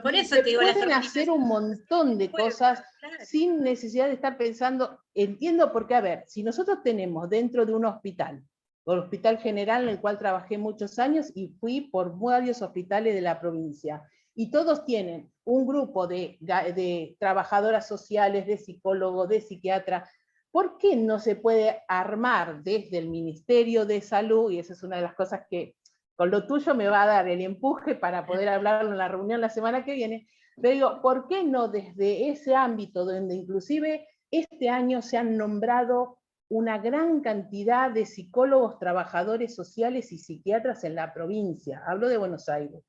Por eso te digo,
pueden hacer un montón de cosas sin necesidad de estar pensando, entiendo porque, a ver, si nosotros tenemos dentro de un hospital, el Hospital General, en el cual trabajé muchos años y fui por varios hospitales de la provincia, y todos tienen un grupo de trabajadoras sociales, de psicólogos, de psiquiatras. ¿Por qué no se puede armar desde el Ministerio de Salud? Y esa es una de las cosas que con lo tuyo me va a dar el empuje para poder hablarlo en la reunión la semana que viene. Pero digo, ¿por qué no desde ese ámbito, donde inclusive este año se han nombrado una gran cantidad de psicólogos, trabajadores sociales y psiquiatras en la provincia? Hablo de Buenos Aires.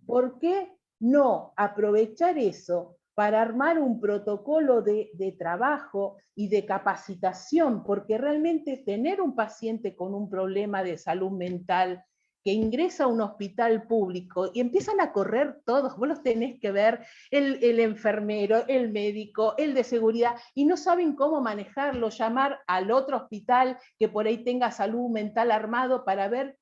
¿Por qué no aprovechar eso para armar un protocolo de trabajo y de capacitación? Porque realmente tener un paciente con un problema de salud mental que ingresa a un hospital público y empiezan a correr todos, vos los tenés que ver, el enfermero, el médico, el de seguridad, y no saben cómo manejarlo, llamar al otro hospital que por ahí tenga salud mental armado para ver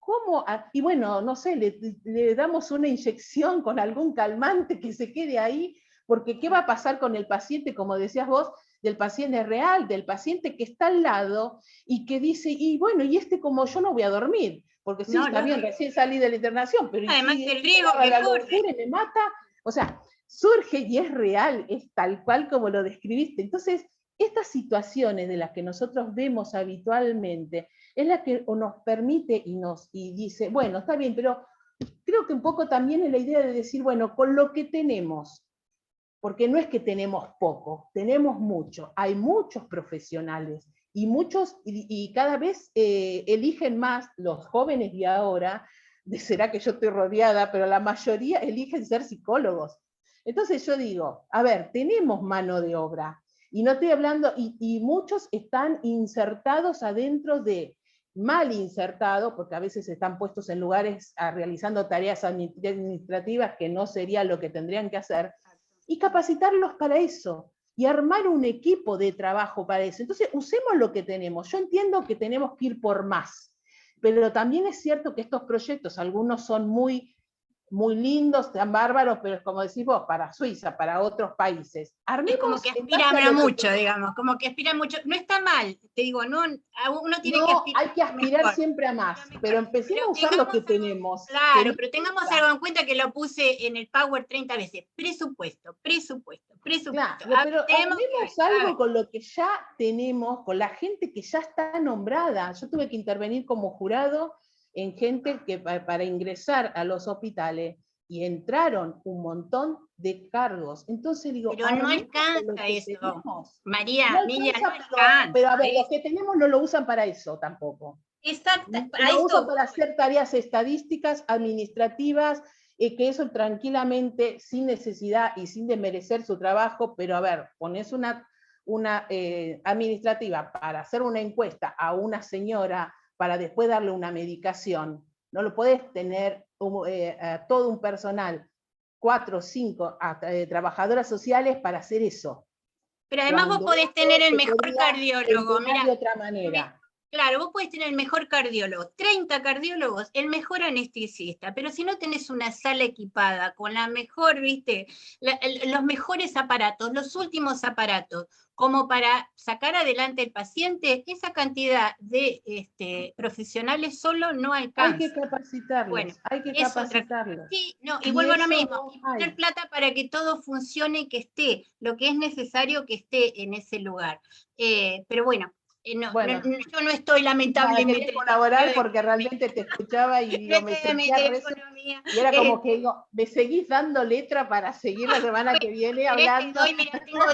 cómo, y bueno, no sé, le damos una inyección con algún calmante que se quede ahí, porque ¿qué va a pasar con el paciente, como decías vos, del paciente real, del paciente que está al lado y que dice, y bueno, y como yo no voy a dormir? Porque sí, está bien, recién salí de la internación, pero
además
si
el riesgo que corre
me mata, o sea, surge y es real, es tal cual como lo describiste. Entonces, estas situaciones de las que nosotros vemos habitualmente es la que nos permite y dice, bueno, está bien, pero creo que un poco también es la idea de decir, bueno, con lo que tenemos, porque no es que tenemos poco, tenemos mucho, hay muchos profesionales, y cada vez eligen más los jóvenes de ahora, será que yo estoy rodeada, pero la mayoría eligen ser psicólogos. Entonces yo digo, a ver, tenemos mano de obra, y no estoy hablando, y muchos están insertados adentro de, mal insertados, porque a veces están puestos en lugares realizando tareas administrativas que no sería lo que tendrían que hacer, y capacitarlos para eso. y armar un equipo de trabajo para eso. Entonces, usemos lo que tenemos. Yo entiendo que tenemos que ir por más, pero también es cierto que estos proyectos, algunos son muy lindos, tan bárbaros, pero es como decís vos, para Suiza, para otros países.
Es como que aspiran a mucho, digamos, como que aspiran mucho. No está mal, te digo, no, uno tiene que aspirar.
Hay que aspirar
mejor,
siempre a más, pero empecemos a usar lo que tenemos.
Claro, pero tengamos algo en cuenta que lo puse en el Power 30 veces. Presupuesto.
Claro, pero armemos algo con lo que ya tenemos, con la gente que ya está nombrada. Yo tuve que intervenir como jurado en gente que para ingresar a los hospitales, y entraron un montón de cargos. Entonces digo,
pero no alcanza eso.
Tenemos.
María,
No alcanza, pero a ver, los que tenemos no lo usan para eso tampoco.
Exacto,
lo usan para hacer tareas estadísticas, administrativas, que eso tranquilamente, sin necesidad y sin desmerecer su trabajo, pero a ver, pones una administrativa para hacer una encuesta a una señora para después darle una medicación, no lo podés tener todo un personal, 4 o 5 trabajadoras sociales para hacer eso.
Pero además vos podés tener el mejor cardiólogo.
Mirá, de otra manera.
Claro, vos podés tener el mejor cardiólogo, 30 cardiólogos, el mejor anestesista, pero si no tenés una sala equipada con la mejor, viste, los mejores aparatos, los últimos aparatos, como para sacar adelante el paciente, esa cantidad de profesionales solo no alcanza.
Hay que capacitarlos,
bueno,
hay que capacitarlos.
Sí, no, y vuelvo a lo mismo, y poner plata para que todo funcione y que esté, lo que es necesario que esté en ese lugar. Pero bueno, yo no estoy lamentablemente.
Quería colaborar porque realmente te escuchaba y digo, me sentía y era como que digo, me seguís dando letra para seguir la semana que viene hablando.
Mira, tengo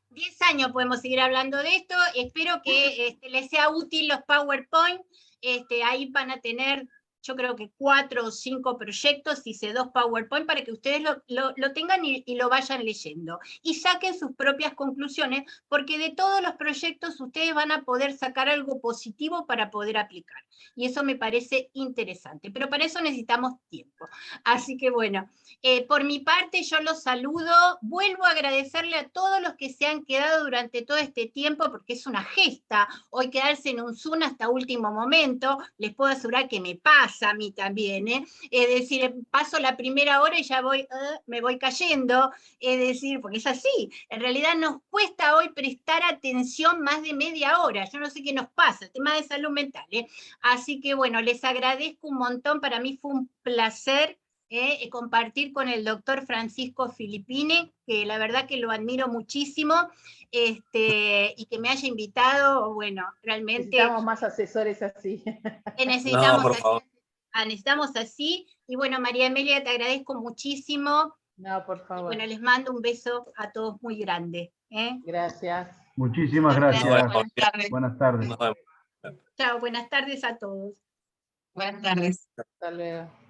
10 años, podemos seguir hablando de esto. Espero que les sea útil los PowerPoint. Ahí van a tener, yo creo que 4 o 5 proyectos, hice 2 PowerPoint para que ustedes lo tengan y lo vayan leyendo. Y saquen sus propias conclusiones, porque de todos los proyectos ustedes van a poder sacar algo positivo para poder aplicar. Y eso me parece interesante, pero para eso necesitamos tiempo. Así que bueno, por mi parte yo los saludo, vuelvo a agradecerle a todos los que se han quedado durante todo este tiempo, porque es una gesta hoy quedarse en un Zoom hasta último momento. Les puedo asegurar que me pasa a mí también, es decir, paso la primera hora y ya me voy cayendo, es decir, porque es así, en realidad nos cuesta hoy prestar atención más de media hora, yo no sé qué nos pasa, el tema de salud mental, así que bueno, les agradezco un montón, para mí fue un placer compartir con el doctor Francisco Filippini, que la verdad que lo admiro muchísimo, y que me haya invitado, bueno, realmente...
Necesitamos más asesores así.
Necesitamos,
no, por favor.
Necesitamos así, y bueno, María Amelia, te agradezco muchísimo.
No, por favor.
Y bueno, les mando un beso a todos muy grande.
Gracias.
Muchísimas gracias.
Buenas tardes.
Buenas tardes.
Chao, buenas tardes a todos.
Buenas tardes.
Hasta luego.